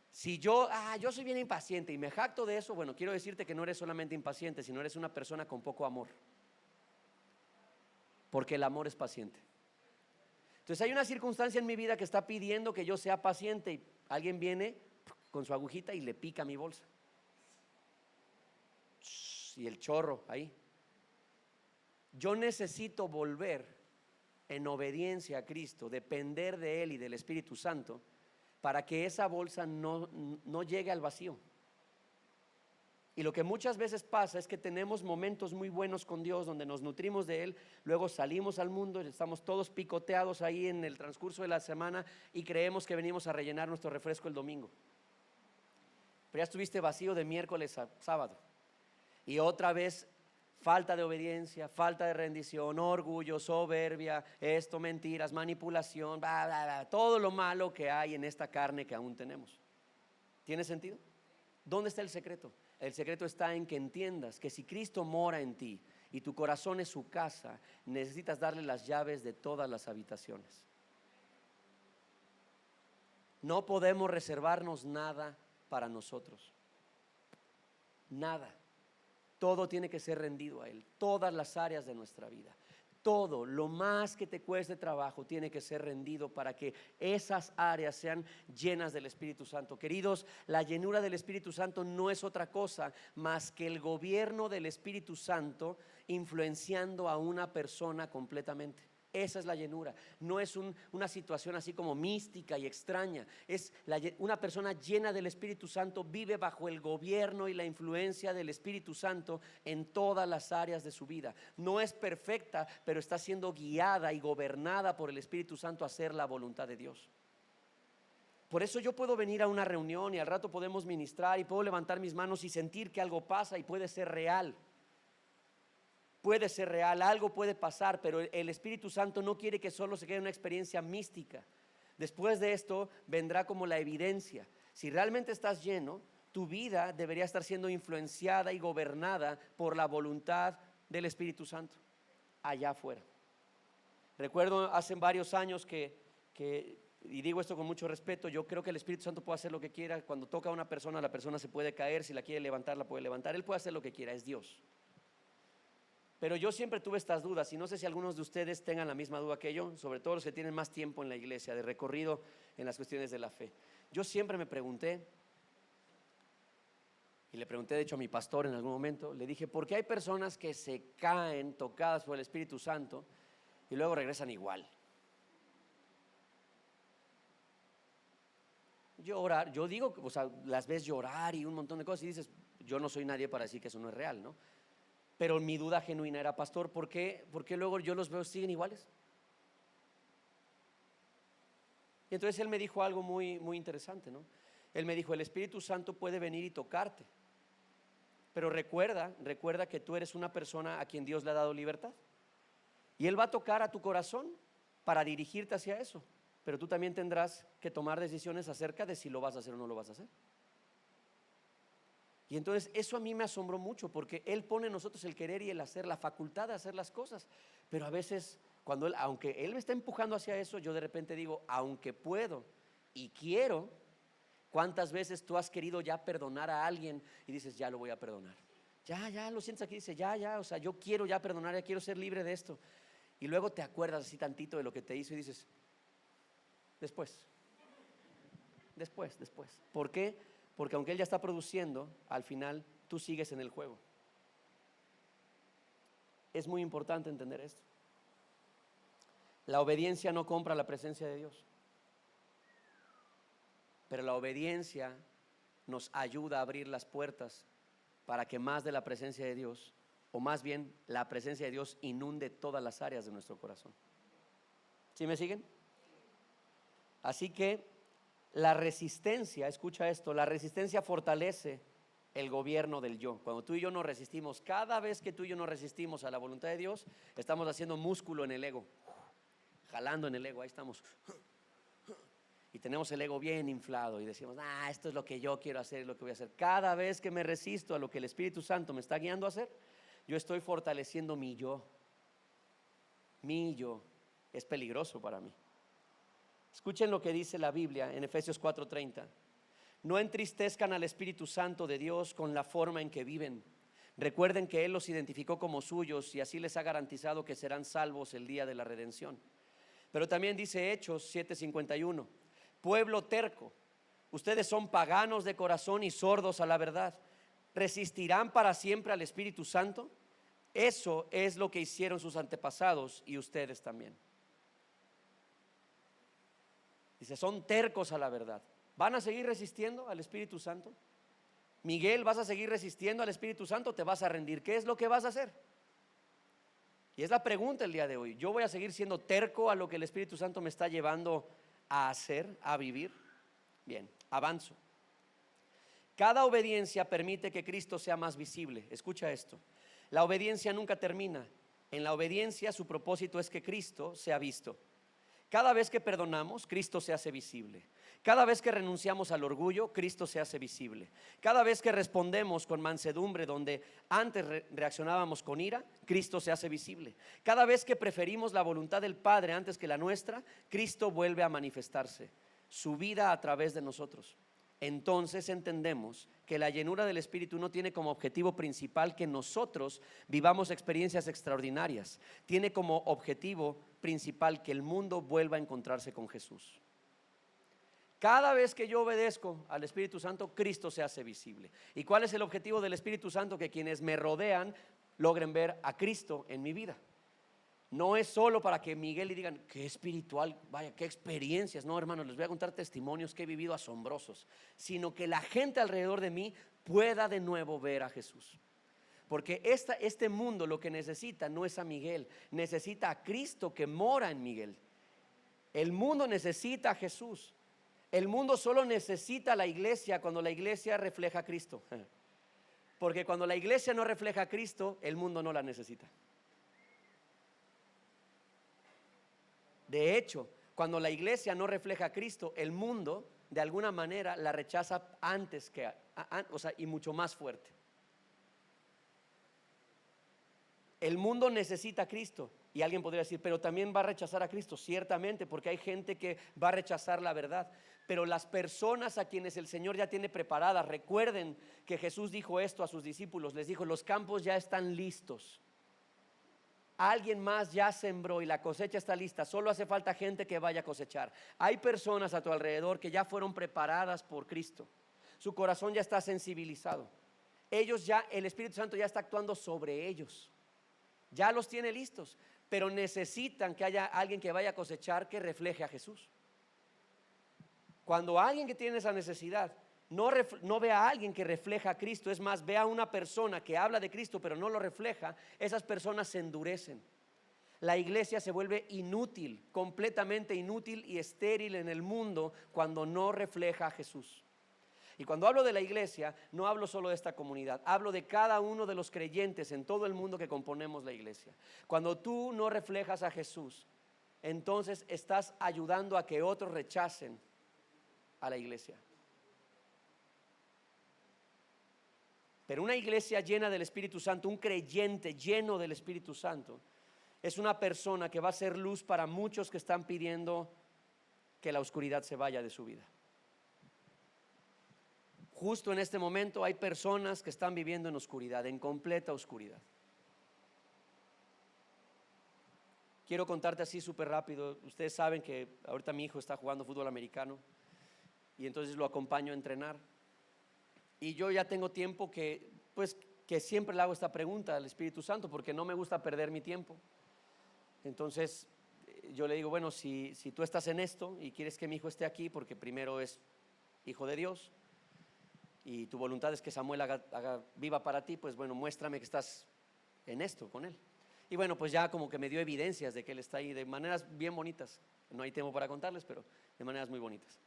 Si yo soy bien impaciente y me jacto de eso, bueno, quiero decirte que no eres solamente impaciente, sino eres una persona con poco amor. Porque el amor es paciente. Entonces hay una circunstancia en mi vida que está pidiendo que yo sea paciente y alguien viene con su agujita y le pica mi bolsa. Y el chorro ahí. Yo necesito volver en obediencia a Cristo, depender de Él y del Espíritu Santo para que esa bolsa no llegue al vacío. Y lo que muchas veces pasa es que tenemos momentos muy buenos con Dios donde nos nutrimos de Él, luego salimos al mundo, estamos todos picoteados ahí en el transcurso de la semana y creemos que venimos a rellenar nuestro refresco el domingo. Pero ya estuviste vacío de miércoles a sábado y otra vez falta de obediencia, falta de rendición, orgullo, soberbia, mentiras, manipulación, bla, bla, bla, todo lo malo que hay en esta carne que aún tenemos. ¿Tiene sentido? ¿Dónde está el secreto? El secreto está en que entiendas que si Cristo mora en ti y tu corazón es su casa, necesitas darle las llaves de todas las habitaciones. No podemos reservarnos nada para nosotros. Nada. Todo tiene que ser rendido a Él. Todas las áreas de nuestra vida. Todo, lo más que te cueste trabajo, tiene que ser rendido para que esas áreas sean llenas del Espíritu Santo. Queridos, la llenura del Espíritu Santo no es otra cosa más que el gobierno del Espíritu Santo influenciando a una persona completamente. Esa es la llenura. No es una situación así como mística y extraña. Es una persona llena del Espíritu Santo vive bajo el gobierno y la influencia del Espíritu Santo en todas las áreas de su vida. No es perfecta, pero está siendo guiada y gobernada por el Espíritu Santo a hacer la voluntad de Dios. Por eso yo puedo venir a una reunión y al rato podemos ministrar y puedo levantar mis manos y sentir que algo pasa y puede ser real. Puede ser real, algo puede pasar, pero el Espíritu Santo no quiere que solo se quede una experiencia mística. Después de esto vendrá como la evidencia. Si realmente estás lleno, tu vida debería estar siendo influenciada y gobernada por la voluntad del Espíritu Santo allá afuera. Recuerdo hace varios años y digo esto con mucho respeto, yo creo que el Espíritu Santo puede hacer lo que quiera. Cuando toca a una persona, la persona se puede caer, si la quiere levantar, la puede levantar. Él puede hacer lo que quiera, es Dios. Pero yo siempre tuve estas dudas, y no sé si algunos de ustedes tengan la misma duda que yo, sobre todo los que tienen más tiempo en la iglesia, de recorrido en las cuestiones de la fe. Yo siempre me pregunté, y le pregunté de hecho a mi pastor en algún momento, le dije, ¿por qué hay personas que se caen tocadas por el Espíritu Santo y luego regresan igual? Llorar, yo digo, o sea, las ves llorar y un montón de cosas y dices, yo no soy nadie para decir que eso no es real, ¿no? Pero mi duda genuina era, pastor, ¿por qué luego yo los veo siguen iguales? Y entonces él me dijo algo muy, muy interesante, ¿no? Él me dijo, el Espíritu Santo puede venir y tocarte, pero recuerda que tú eres una persona a quien Dios le ha dado libertad, y Él va a tocar a tu corazón para dirigirte hacia eso, pero tú también tendrás que tomar decisiones acerca de si lo vas a hacer o no lo vas a hacer. Y entonces eso a mí me asombró mucho, porque Él pone en nosotros el querer y el hacer, la facultad de hacer las cosas. Pero a veces cuando aunque Él me está empujando hacia eso, yo de repente digo, aunque puedo y quiero, ¿cuántas veces tú has querido ya perdonar a alguien y dices, ya lo voy a perdonar? Ya lo sientes aquí, dice, ya, o sea, yo quiero ya perdonar, ya quiero ser libre de esto. Y luego te acuerdas así tantito de lo que te hizo y dices, después. ¿Por qué? Porque aunque Él ya está produciendo, al final tú sigues en el juego. Es muy importante entender esto. La obediencia no compra la presencia de Dios, pero la obediencia nos ayuda a abrir las puertas para que más de la presencia de Dios, o más bien la presencia de Dios, inunde todas las áreas de nuestro corazón. ¿Sí me siguen? Así que la resistencia, escucha esto, la resistencia fortalece el gobierno del yo. Cuando tú y yo nos resistimos, cada vez que tú y yo nos resistimos a la voluntad de Dios, estamos haciendo músculo en el ego, jalando en el ego, ahí estamos. Y tenemos el ego bien inflado y decimos, esto es lo que yo quiero hacer, es lo que voy a hacer. Cada vez que me resisto a lo que el Espíritu Santo me está guiando a hacer, yo estoy fortaleciendo mi yo. Mi yo es peligroso para mí. Escuchen lo que dice la Biblia en Efesios 4:30. No entristezcan al Espíritu Santo de Dios con la forma en que viven. Recuerden que Él los identificó como suyos y así les ha garantizado que serán salvos el día de la redención. Pero también dice Hechos 7:51, pueblo terco, ustedes son paganos de corazón y sordos a la verdad. ¿Resistirán para siempre al Espíritu Santo? Eso es lo que hicieron sus antepasados y ustedes también. Dice, son tercos a la verdad. ¿Van a seguir resistiendo al Espíritu Santo? Miguel, ¿vas a seguir resistiendo al Espíritu Santo o te vas a rendir? ¿Qué es lo que vas a hacer? Y es la pregunta el día de hoy. ¿Yo voy a seguir siendo terco a lo que el Espíritu Santo me está llevando a hacer, a vivir? Bien, avanzo. Cada obediencia permite que Cristo sea más visible. Escucha esto. La obediencia nunca termina. En la obediencia su propósito es que Cristo sea visto. Cada vez que perdonamos, Cristo se hace visible. Cada vez que renunciamos al orgullo, Cristo se hace visible. Cada vez que respondemos con mansedumbre donde antes reaccionábamos con ira, Cristo se hace visible. Cada vez que preferimos la voluntad del Padre antes que la nuestra, Cristo vuelve a manifestarse, su vida a través de nosotros. Entonces entendemos que la llenura del Espíritu no tiene como objetivo principal que nosotros vivamos experiencias extraordinarias. Tiene como objetivo principal que el mundo vuelva a encontrarse con Jesús. Cada vez que yo obedezco al Espíritu Santo, Cristo se hace visible. ¿Y cuál es el objetivo del Espíritu Santo? Que quienes me rodean logren ver a Cristo en mi vida. No es solo para que Miguel le digan, qué espiritual, vaya, qué experiencias. No, hermanos, les voy a contar testimonios que he vivido asombrosos, sino que la gente alrededor de mí pueda de nuevo ver a Jesús. Porque este mundo lo que necesita no es a Miguel, necesita a Cristo que mora en Miguel. El mundo necesita a Jesús. El mundo solo necesita a la iglesia cuando la iglesia refleja a Cristo. Porque cuando la iglesia no refleja a Cristo, el mundo no la necesita. De hecho, cuando la iglesia no refleja a Cristo, el mundo de alguna manera la rechaza antes que, o sea, y mucho más fuerte. El mundo necesita a Cristo. Y alguien podría decir, pero también va a rechazar a Cristo. Ciertamente, porque hay gente que va a rechazar la verdad. Pero las personas a quienes el Señor ya tiene preparadas, recuerden que Jesús dijo esto a sus discípulos. Les dijo, los campos ya están listos. Alguien más ya sembró y la cosecha está lista. Solo hace falta gente que vaya a cosechar. Hay personas a tu alrededor que ya fueron preparadas por Cristo. Su corazón ya está sensibilizado. Ellos ya, el Espíritu Santo ya está actuando sobre ellos. Ya los tiene listos, pero necesitan que haya alguien que vaya a cosechar que refleje a Jesús. Cuando alguien que tiene esa necesidad no ve a alguien que refleja a Cristo, es más, ve a una persona que habla de Cristo pero no lo refleja, esas personas se endurecen. La iglesia se vuelve inútil, completamente inútil y estéril en el mundo cuando no refleja a Jesús. Y cuando hablo de la iglesia, no hablo solo de esta comunidad, hablo de cada uno de los creyentes en todo el mundo que componemos la iglesia. Cuando tú no reflejas a Jesús, entonces estás ayudando a que otros rechacen a la iglesia. Pero una iglesia llena del Espíritu Santo, un creyente lleno del Espíritu Santo, es una persona que va a ser luz para muchos que están pidiendo que la oscuridad se vaya de su vida. Justo en este momento hay personas que están viviendo en oscuridad, en completa oscuridad. Quiero contarte así súper rápido. Ustedes saben que ahorita mi hijo está jugando fútbol americano y entonces lo acompaño a entrenar. Y yo ya tengo tiempo que siempre le hago esta pregunta al Espíritu Santo porque no me gusta perder mi tiempo. Entonces yo le digo, bueno, si tú estás en esto y quieres que mi hijo esté aquí porque primero es hijo de Dios y tu voluntad es que Samuel viva para ti, pues bueno, muéstrame que estás en esto con él. Y bueno, pues ya como que me dio evidencias de que él está ahí de maneras bien bonitas. No hay tiempo para contarles, pero de maneras muy bonitas.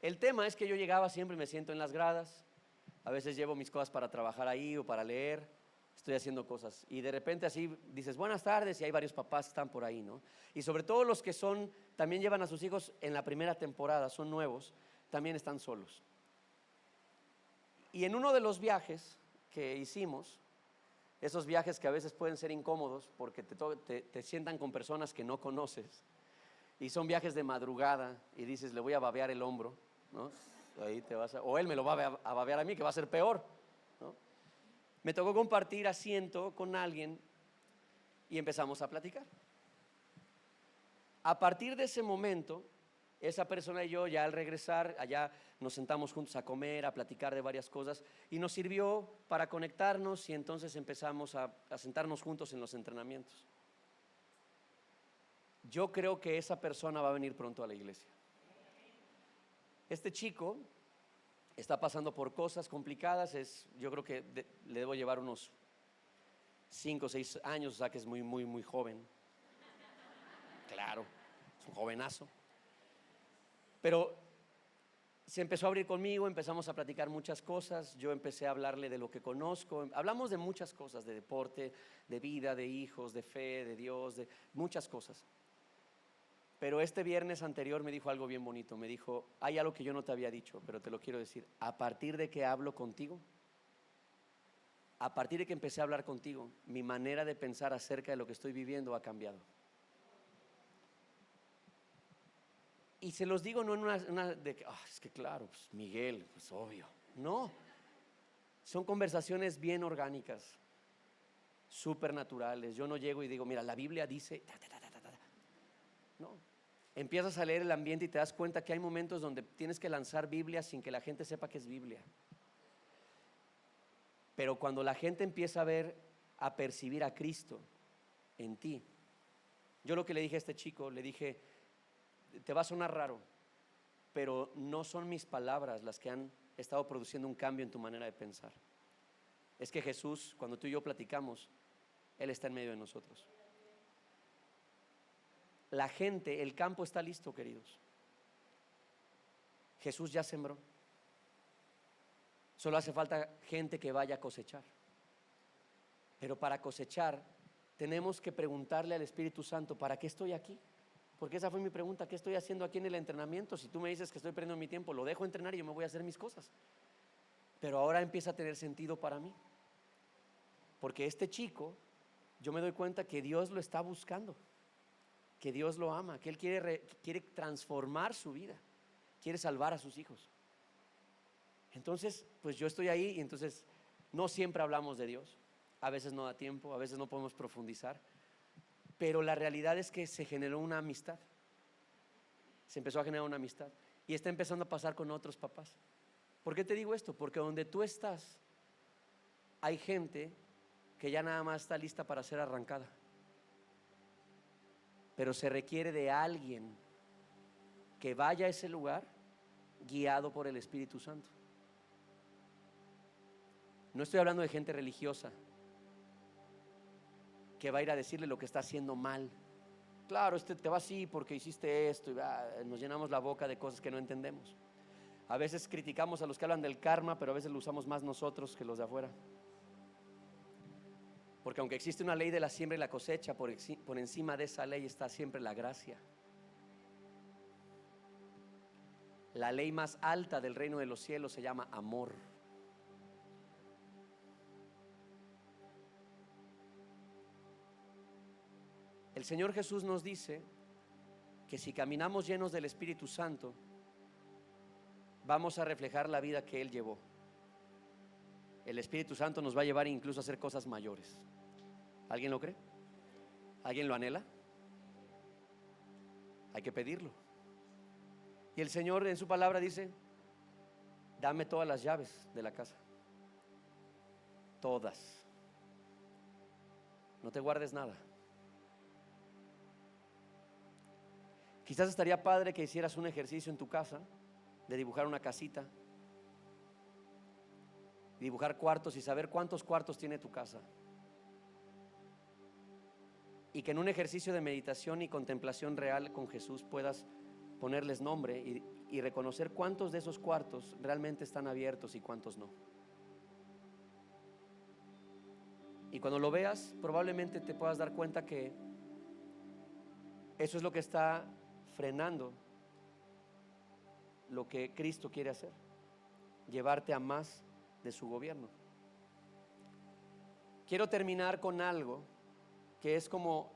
El tema es que yo llegaba, siempre me siento en las gradas, a veces llevo mis cosas para trabajar ahí o para leer, estoy haciendo cosas y de repente así dices buenas tardes y hay varios papás que están por ahí, ¿no? Y sobre todo los que también llevan a sus hijos en la primera temporada, son nuevos, también están solos. Y en uno de los viajes que hicimos, esos viajes que a veces pueden ser incómodos porque te sientan con personas que no conoces y son viajes de madrugada y dices le voy a babear el hombro, ¿no? Ahí o él me lo va a babear a mí, que va a ser peor, ¿no? Me tocó compartir asiento con alguien y empezamos a platicar. A partir de ese momento, esa persona y yo ya al regresar, allá nos sentamos juntos a comer, a platicar de varias cosas y nos sirvió para conectarnos y entonces empezamos a sentarnos juntos en los entrenamientos. Yo creo que esa persona va a venir pronto a la iglesia. Este chico está pasando por cosas complicadas, yo creo que le debo llevar unos 5 o 6 años, o sea que es muy, muy, muy joven. Claro, es un jovenazo. Pero se empezó a abrir conmigo, empezamos a platicar muchas cosas, yo empecé a hablarle de lo que conozco, hablamos de muchas cosas, de deporte, de vida, de hijos, de fe, de Dios, de muchas cosas. Pero este viernes anterior me dijo algo bien bonito, me dijo, hay algo que yo no te había dicho, pero te lo quiero decir, a partir de que hablo contigo, a partir de que empecé a hablar contigo, mi manera de pensar acerca de lo que estoy viviendo ha cambiado. Y se los digo no en una de que, es que claro, pues Miguel, pues obvio. No, son conversaciones bien orgánicas, súper naturales. Yo no llego y digo, mira, la Biblia dice, no. Empiezas a leer el ambiente y te das cuenta que hay momentos donde tienes que lanzar Biblia sin que la gente sepa que es Biblia. Pero cuando la gente empieza a percibir a Cristo en ti, yo lo que le dije a este chico, le dije, te va a sonar raro, pero no son mis palabras las que han estado produciendo un cambio en tu manera de pensar. Es que Jesús, cuando tú y yo platicamos, Él está en medio de nosotros. La gente, el campo está listo, queridos. Jesús ya sembró. Solo hace falta gente que vaya a cosechar. Pero para cosechar tenemos que preguntarle al Espíritu Santo, ¿para qué estoy aquí? Porque esa fue mi pregunta: ¿qué estoy haciendo aquí en el entrenamiento? Si tú me dices que estoy perdiendo mi tiempo, lo dejo entrenar y yo me voy a hacer mis cosas. Pero ahora empieza a tener sentido para mí, porque este chico, yo me doy cuenta que Dios lo está buscando, que Dios lo ama, que Él quiere transformar su vida, quiere salvar a sus hijos. Entonces, pues yo estoy ahí y entonces no siempre hablamos de Dios, a veces no da tiempo, a veces no podemos profundizar, pero la realidad es que se generó una amistad, se empezó a generar una amistad y está empezando a pasar con otros papás. ¿Por qué te digo esto? Porque donde tú estás hay gente que ya nada más está lista para ser arrancada, pero se requiere de alguien que vaya a ese lugar guiado por el Espíritu Santo. No estoy hablando de gente religiosa que va a ir a decirle lo que está haciendo mal. Claro, te va así porque hiciste esto, y nos llenamos la boca de cosas que no entendemos. A veces criticamos a los que hablan del karma, pero a veces lo usamos más nosotros que los de afuera. Porque aunque existe una ley de la siembra y la cosecha, por encima de esa ley está siempre la gracia. La ley más alta del reino de los cielos se llama amor. El Señor Jesús nos dice que si caminamos llenos del Espíritu Santo, vamos a reflejar la vida que Él llevó. El Espíritu Santo nos va a llevar incluso a hacer cosas mayores. ¿Alguien lo cree? ¿Alguien lo anhela? Hay que pedirlo. Y el Señor en su palabra dice: dame todas las llaves de la casa, todas, no te guardes nada. Quizás estaría padre que hicieras un ejercicio en tu casa de dibujar una casita, dibujar cuartos y saber cuántos cuartos tiene tu casa, y que en un ejercicio de meditación y contemplación real con Jesús puedas ponerles nombre y reconocer cuántos de esos cuartos realmente están abiertos y cuántos no. Y cuando lo veas, probablemente te puedas dar cuenta que eso es lo que está frenando lo que Cristo quiere hacer: llevarte a más de su gobierno. Quiero terminar con algo que es como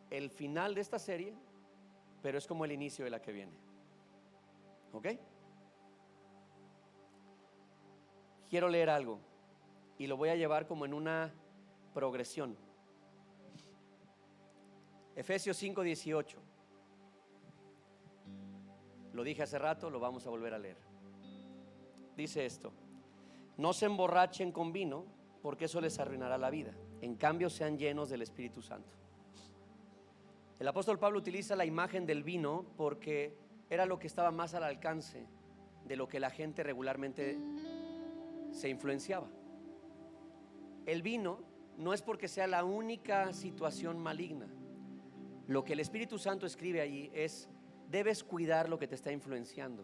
el final de esta serie, pero es como el inicio de la que viene. ¿Ok? Quiero leer algo y lo voy a llevar como en una progresión. Efesios 5:18. Lo dije hace rato, lo vamos a volver a leer. Dice esto: no se emborrachen con vino, porque eso les arruinará la vida. En cambio, sean llenos del Espíritu Santo. El apóstol Pablo utiliza la imagen del vino porque era lo que estaba más al alcance de lo que la gente regularmente se influenciaba. El vino no es porque sea la única situación maligna. Lo que el Espíritu Santo escribe allí es: debes cuidar lo que te está influenciando.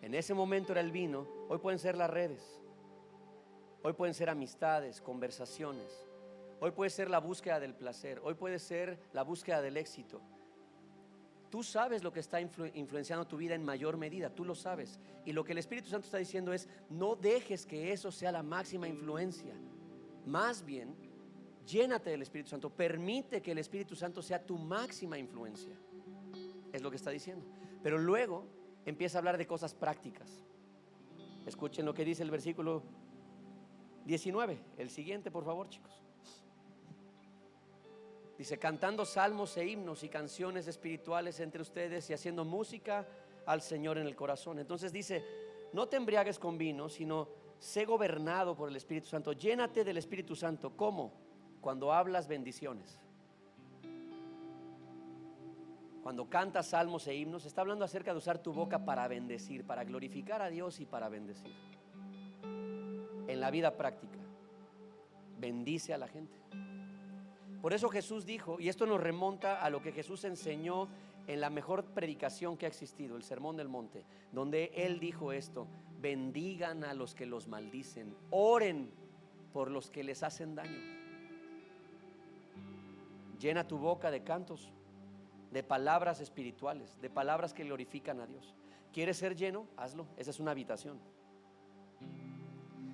En ese momento era el vino, hoy pueden ser las redes, hoy pueden ser amistades, conversaciones, hoy puede ser la búsqueda del placer, hoy puede ser la búsqueda del éxito. Tú sabes lo que está influenciando tu vida en mayor medida, tú lo sabes. Y lo que el Espíritu Santo está diciendo es: no dejes que eso sea la máxima influencia. Más bien, llénate del Espíritu Santo, permite que el Espíritu Santo sea tu máxima influencia. Es lo que está diciendo. Pero luego empieza a hablar de cosas prácticas. Escuchen lo que dice el versículo 19, el siguiente, por favor, chicos. Dice: cantando salmos e himnos y canciones espirituales entre ustedes y haciendo música al Señor en el corazón. Entonces dice: no te embriagues con vino, sino sé gobernado por el Espíritu Santo. Llénate del Espíritu Santo. ¿Cómo? Cuando hablas bendiciones. Cuando cantas salmos e himnos, está hablando acerca de usar tu boca para bendecir, para glorificar a Dios y para bendecir. En la vida práctica, bendice a la gente. Por eso Jesús dijo, y esto nos remonta a lo que Jesús enseñó en la mejor predicación que ha existido, el Sermón del Monte, donde Él dijo esto: bendigan a los que los maldicen, oren por los que les hacen daño. Llena tu boca de cantos, de palabras espirituales, de palabras que glorifican a Dios. ¿Quieres ser lleno? Hazlo. Esa es una habitación.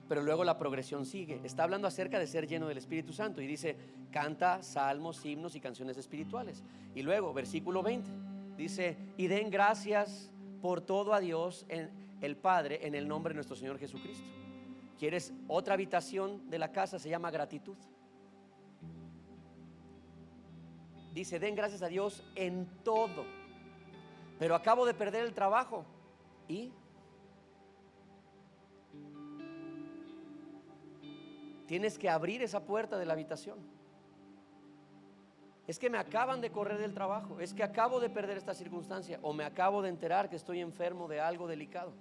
Pero luego la progresión sigue. Está hablando acerca de ser lleno del Espíritu Santo y dice: canta salmos, himnos y canciones espirituales. Y luego versículo 20 dice: y den gracias por todo a Dios el Padre, en el nombre de nuestro Señor Jesucristo. ¿Quieres otra habitación de la casa? Se llama gratitud. Dice: den gracias a Dios en todo. Pero acabo de perder el trabajo. ¿Y? Tienes que abrir esa puerta de la habitación. Es que me acaban de correr del trabajo. Es que acabo de perder esta circunstancia. O me acabo de enterar que estoy enfermo de algo delicado.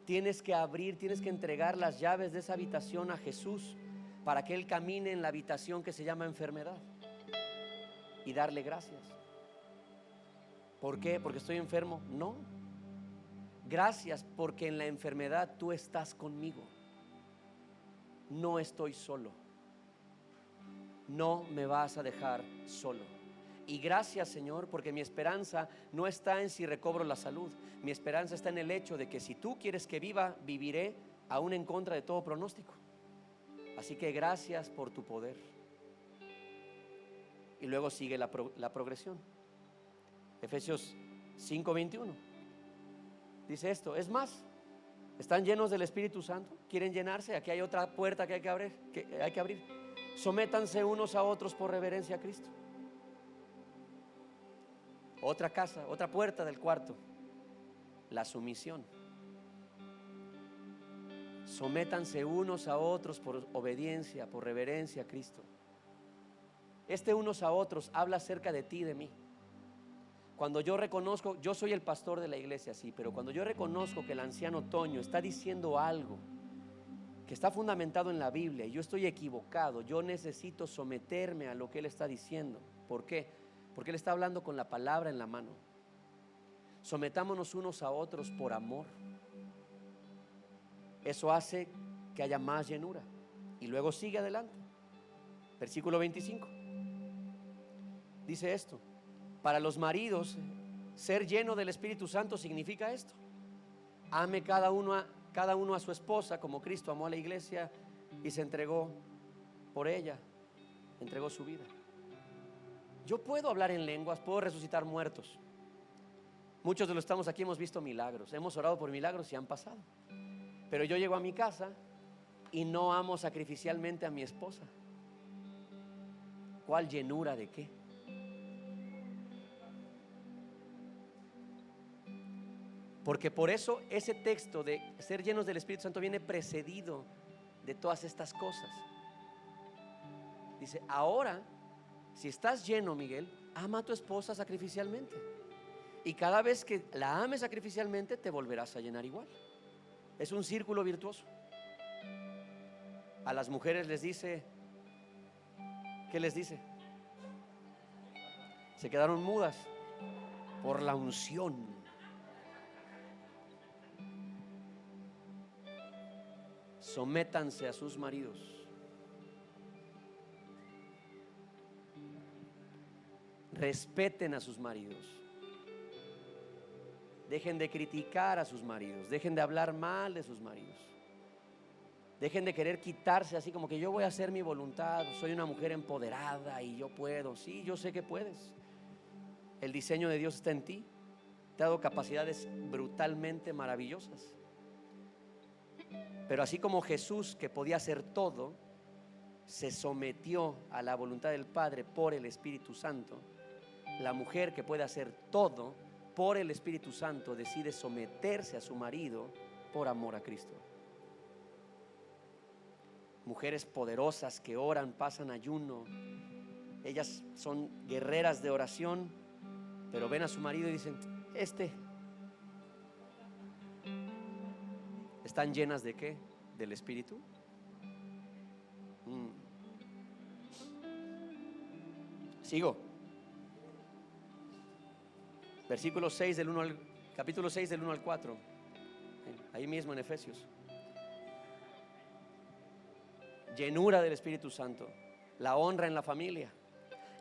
Tienes que abrir, tienes que entregar las llaves de esa habitación a Jesús, para que Él camine en la habitación que se llama enfermedad, y darle gracias. ¿Por qué? ¿Porque estoy enfermo? No. Gracias porque en la enfermedad tú estás conmigo. No estoy solo. No me vas a dejar solo. Y gracias, Señor, porque mi esperanza no está en si recobro la salud. Mi esperanza está en el hecho de que si tú quieres que viva, viviré aún en contra de todo pronóstico. Así que gracias por tu poder. Y luego sigue la progresión. Efesios 5:21 dice esto: es más, ¿están llenos del Espíritu Santo? ¿Quieren llenarse? Aquí hay otra puerta que hay que abrir. Sométanse unos a otros por reverencia a Cristo. Otra casa, otra puerta del cuarto: la sumisión. Sométanse unos a otros por obediencia, por reverencia a Cristo. Este unos a otros habla acerca de ti y de mí. Cuando yo reconozco, yo soy el pastor de la iglesia, sí, pero cuando yo reconozco que el anciano Toño está diciendo algo que está fundamentado en la Biblia y yo estoy equivocado, yo necesito someterme a lo que él está diciendo. ¿Por qué? Porque él está hablando con la palabra en la mano. Sometámonos unos a otros por amor. Eso hace que haya más llenura. Y luego sigue adelante. Versículo 25 dice esto: para los maridos, ser lleno del Espíritu Santo significa esto: ame cada uno a su esposa como Cristo amó a la iglesia y se entregó por ella, entregó su vida. Yo puedo hablar en lenguas, puedo resucitar muertos. Muchos de los que estamos aquí hemos visto milagros, hemos orado por milagros y han pasado. Pero yo llego a mi casa y no amo sacrificialmente a mi esposa. ¿Cuál llenura de qué? Porque por eso ese texto de ser llenos del Espíritu Santo viene precedido de todas estas cosas. Dice: ahora, si estás lleno, Miguel, ama a tu esposa sacrificialmente. Y cada vez que la ames sacrificialmente, te volverás a llenar igual. Es un círculo virtuoso. A las mujeres les dice, ¿qué les dice? Se quedaron mudas por la unción. Sométanse a sus maridos. Respeten a sus maridos. Dejen de criticar a sus maridos. Dejen de hablar mal de sus maridos. Dejen de querer quitarse así como que yo voy a hacer mi voluntad, soy una mujer empoderada y yo puedo. Sí, yo sé que puedes. El diseño de Dios está en ti. Te ha dado capacidades brutalmente maravillosas. Pero así como Jesús, que podía hacer todo, se sometió a la voluntad del Padre por el Espíritu Santo, la mujer, que puede hacer todo por el Espíritu Santo, decide someterse a su marido por amor a Cristo. Mujeres poderosas que oran, pasan ayuno, ellas son guerreras de oración, pero ven a su marido y dicen: ¿están llenas de qué? ¿Del Espíritu? Sigo. Versículo 6 del 1 al capítulo 6 del 1 al 4. Ahí mismo en Efesios. Llenura del Espíritu Santo, la honra en la familia.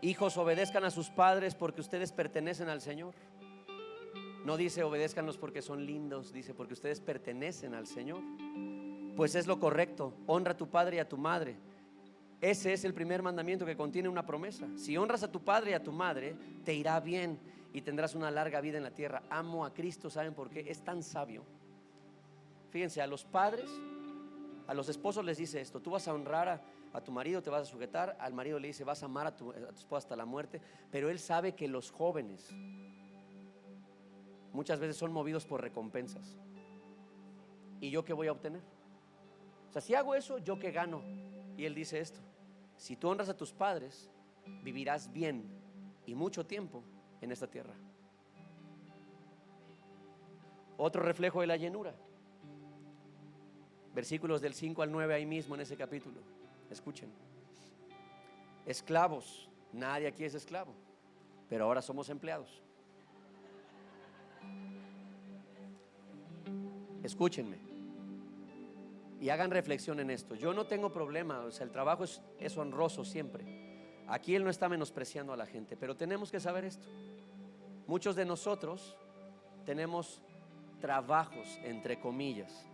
Hijos, obedezcan a sus padres porque ustedes pertenecen al Señor. No dice obedézcanlos porque son lindos, dice porque ustedes pertenecen al Señor. Pues es lo correcto, honra a tu padre y a tu madre. Ese es el primer mandamiento que contiene una promesa. Si honras a tu padre y a tu madre, te irá bien y tendrás una larga vida en la tierra. Amo a Cristo, ¿saben por qué? Es tan sabio. Fíjense, a los padres, a los esposos les dice esto: tú vas a honrar a tu marido, te vas a sujetar. Al marido le dice: vas a amar a tu esposa hasta la muerte. Pero él sabe que los jóvenes muchas veces son movidos por recompensas. ¿Y yo qué voy a obtener? O sea, si hago eso, ¿yo qué gano? Y él dice esto: si tú honras a tus padres, vivirás bien y mucho tiempo en esta tierra. Otro reflejo de la llenura, versículos del 5 al 9 ahí mismo en ese capítulo. Escuchen: esclavos, nadie aquí es esclavo, pero ahora somos empleados. Escúchenme y hagan reflexión en esto. Yo no tengo problema, o sea, el trabajo es honroso siempre. Aquí él no está menospreciando a la gente, pero tenemos que saber esto: muchos de nosotros tenemos trabajos entre comillas,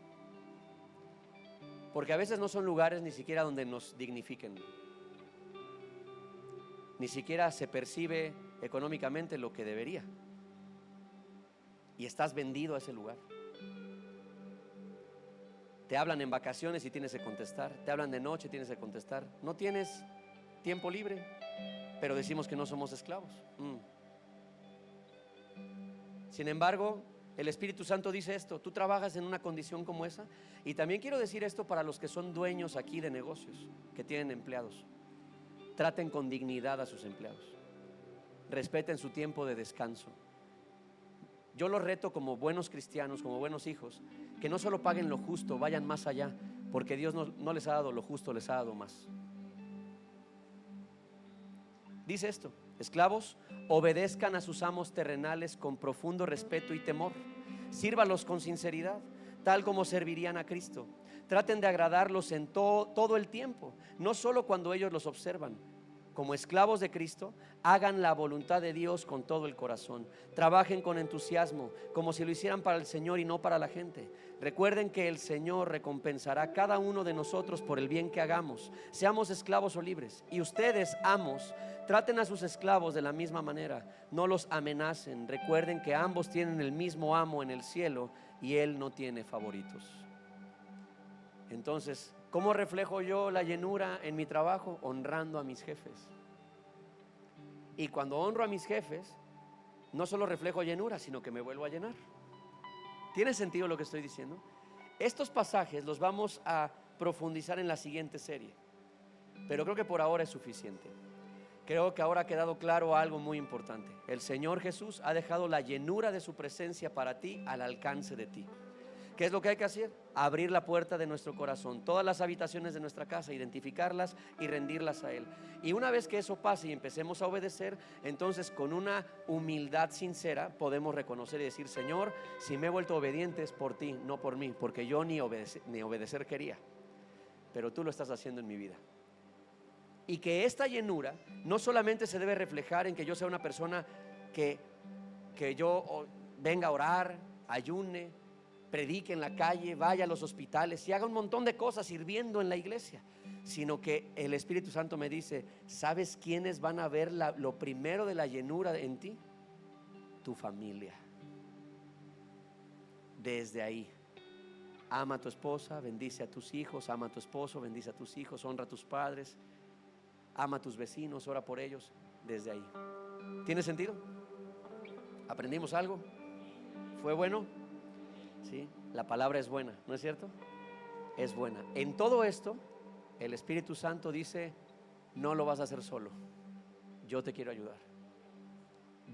porque a veces no son lugares ni siquiera donde nos dignifiquen, ni siquiera se percibe económicamente lo que debería, y estás vendido a ese lugar. Te hablan en vacaciones y tienes que contestar, te hablan de noche y tienes que contestar. No tienes tiempo libre, pero decimos que no somos esclavos. Sin embargo, el Espíritu Santo dice esto: tú trabajas en una condición como esa. Y también quiero decir esto para los que son dueños aquí de negocios, que tienen empleados: traten con dignidad a sus empleados, respeten su tiempo de descanso. Yo los reto como buenos cristianos, como buenos hijos, que no solo paguen lo justo, vayan más allá, porque Dios no les ha dado lo justo, les ha dado más. Dice esto: esclavos, obedezcan a sus amos terrenales con profundo respeto y temor. Sírvalos con sinceridad, tal como servirían a Cristo. Traten de agradarlos en todo el tiempo, no solo cuando ellos los observan. Como esclavos de Cristo, hagan la voluntad de Dios con todo el corazón. Trabajen con entusiasmo, como si lo hicieran para el Señor y no para la gente. Recuerden que el Señor recompensará a cada uno de nosotros por el bien que hagamos, seamos esclavos o libres. Y ustedes, amos, traten a sus esclavos de la misma manera. No los amenacen. Recuerden que ambos tienen el mismo amo en el cielo y Él no tiene favoritos. Entonces, ¿cómo reflejo yo la llenura en mi trabajo? Honrando a mis jefes. Y cuando honro a mis jefes, no solo reflejo llenura, sino que me vuelvo a llenar. ¿Tiene sentido lo que estoy diciendo? Estos pasajes los vamos a profundizar en la siguiente serie, pero creo que por ahora es suficiente. Creo que ahora ha quedado claro algo muy importante: el Señor Jesús ha dejado la llenura de su presencia para ti, al alcance de ti. ¿Qué es lo que hay que hacer? Abrir la puerta de nuestro corazón, todas las habitaciones de nuestra casa, identificarlas y rendirlas a Él. Y una vez que eso pase y empecemos a obedecer, entonces con una humildad sincera podemos reconocer y decir: Señor, si me he vuelto obediente es por ti, no por mí, porque yo ni obedecer quería, pero tú lo estás haciendo en mi vida. Y que esta llenura no solamente se debe reflejar en que yo sea una persona que yo venga a orar, ayune, predique en la calle, vaya a los hospitales y haga un montón de cosas sirviendo en la iglesia, sino que el Espíritu Santo me dice: ¿sabes quiénes van a ver lo primero de la llenura en ti? Tu familia. Desde ahí, ama a tu esposa, bendice a tus hijos; ama a tu esposo, bendice a tus hijos; honra a tus padres, ama a tus vecinos, ora por ellos. Desde ahí. ¿Tiene sentido? ¿Aprendimos algo? ¿Fue bueno? Sí, la palabra es buena, ¿no es cierto? Es buena. En todo esto, el Espíritu Santo dice: no lo vas a hacer solo, yo te quiero ayudar.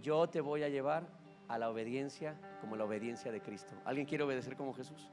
Yo te voy a llevar a la obediencia como la obediencia de Cristo. ¿Alguien quiere obedecer como Jesús?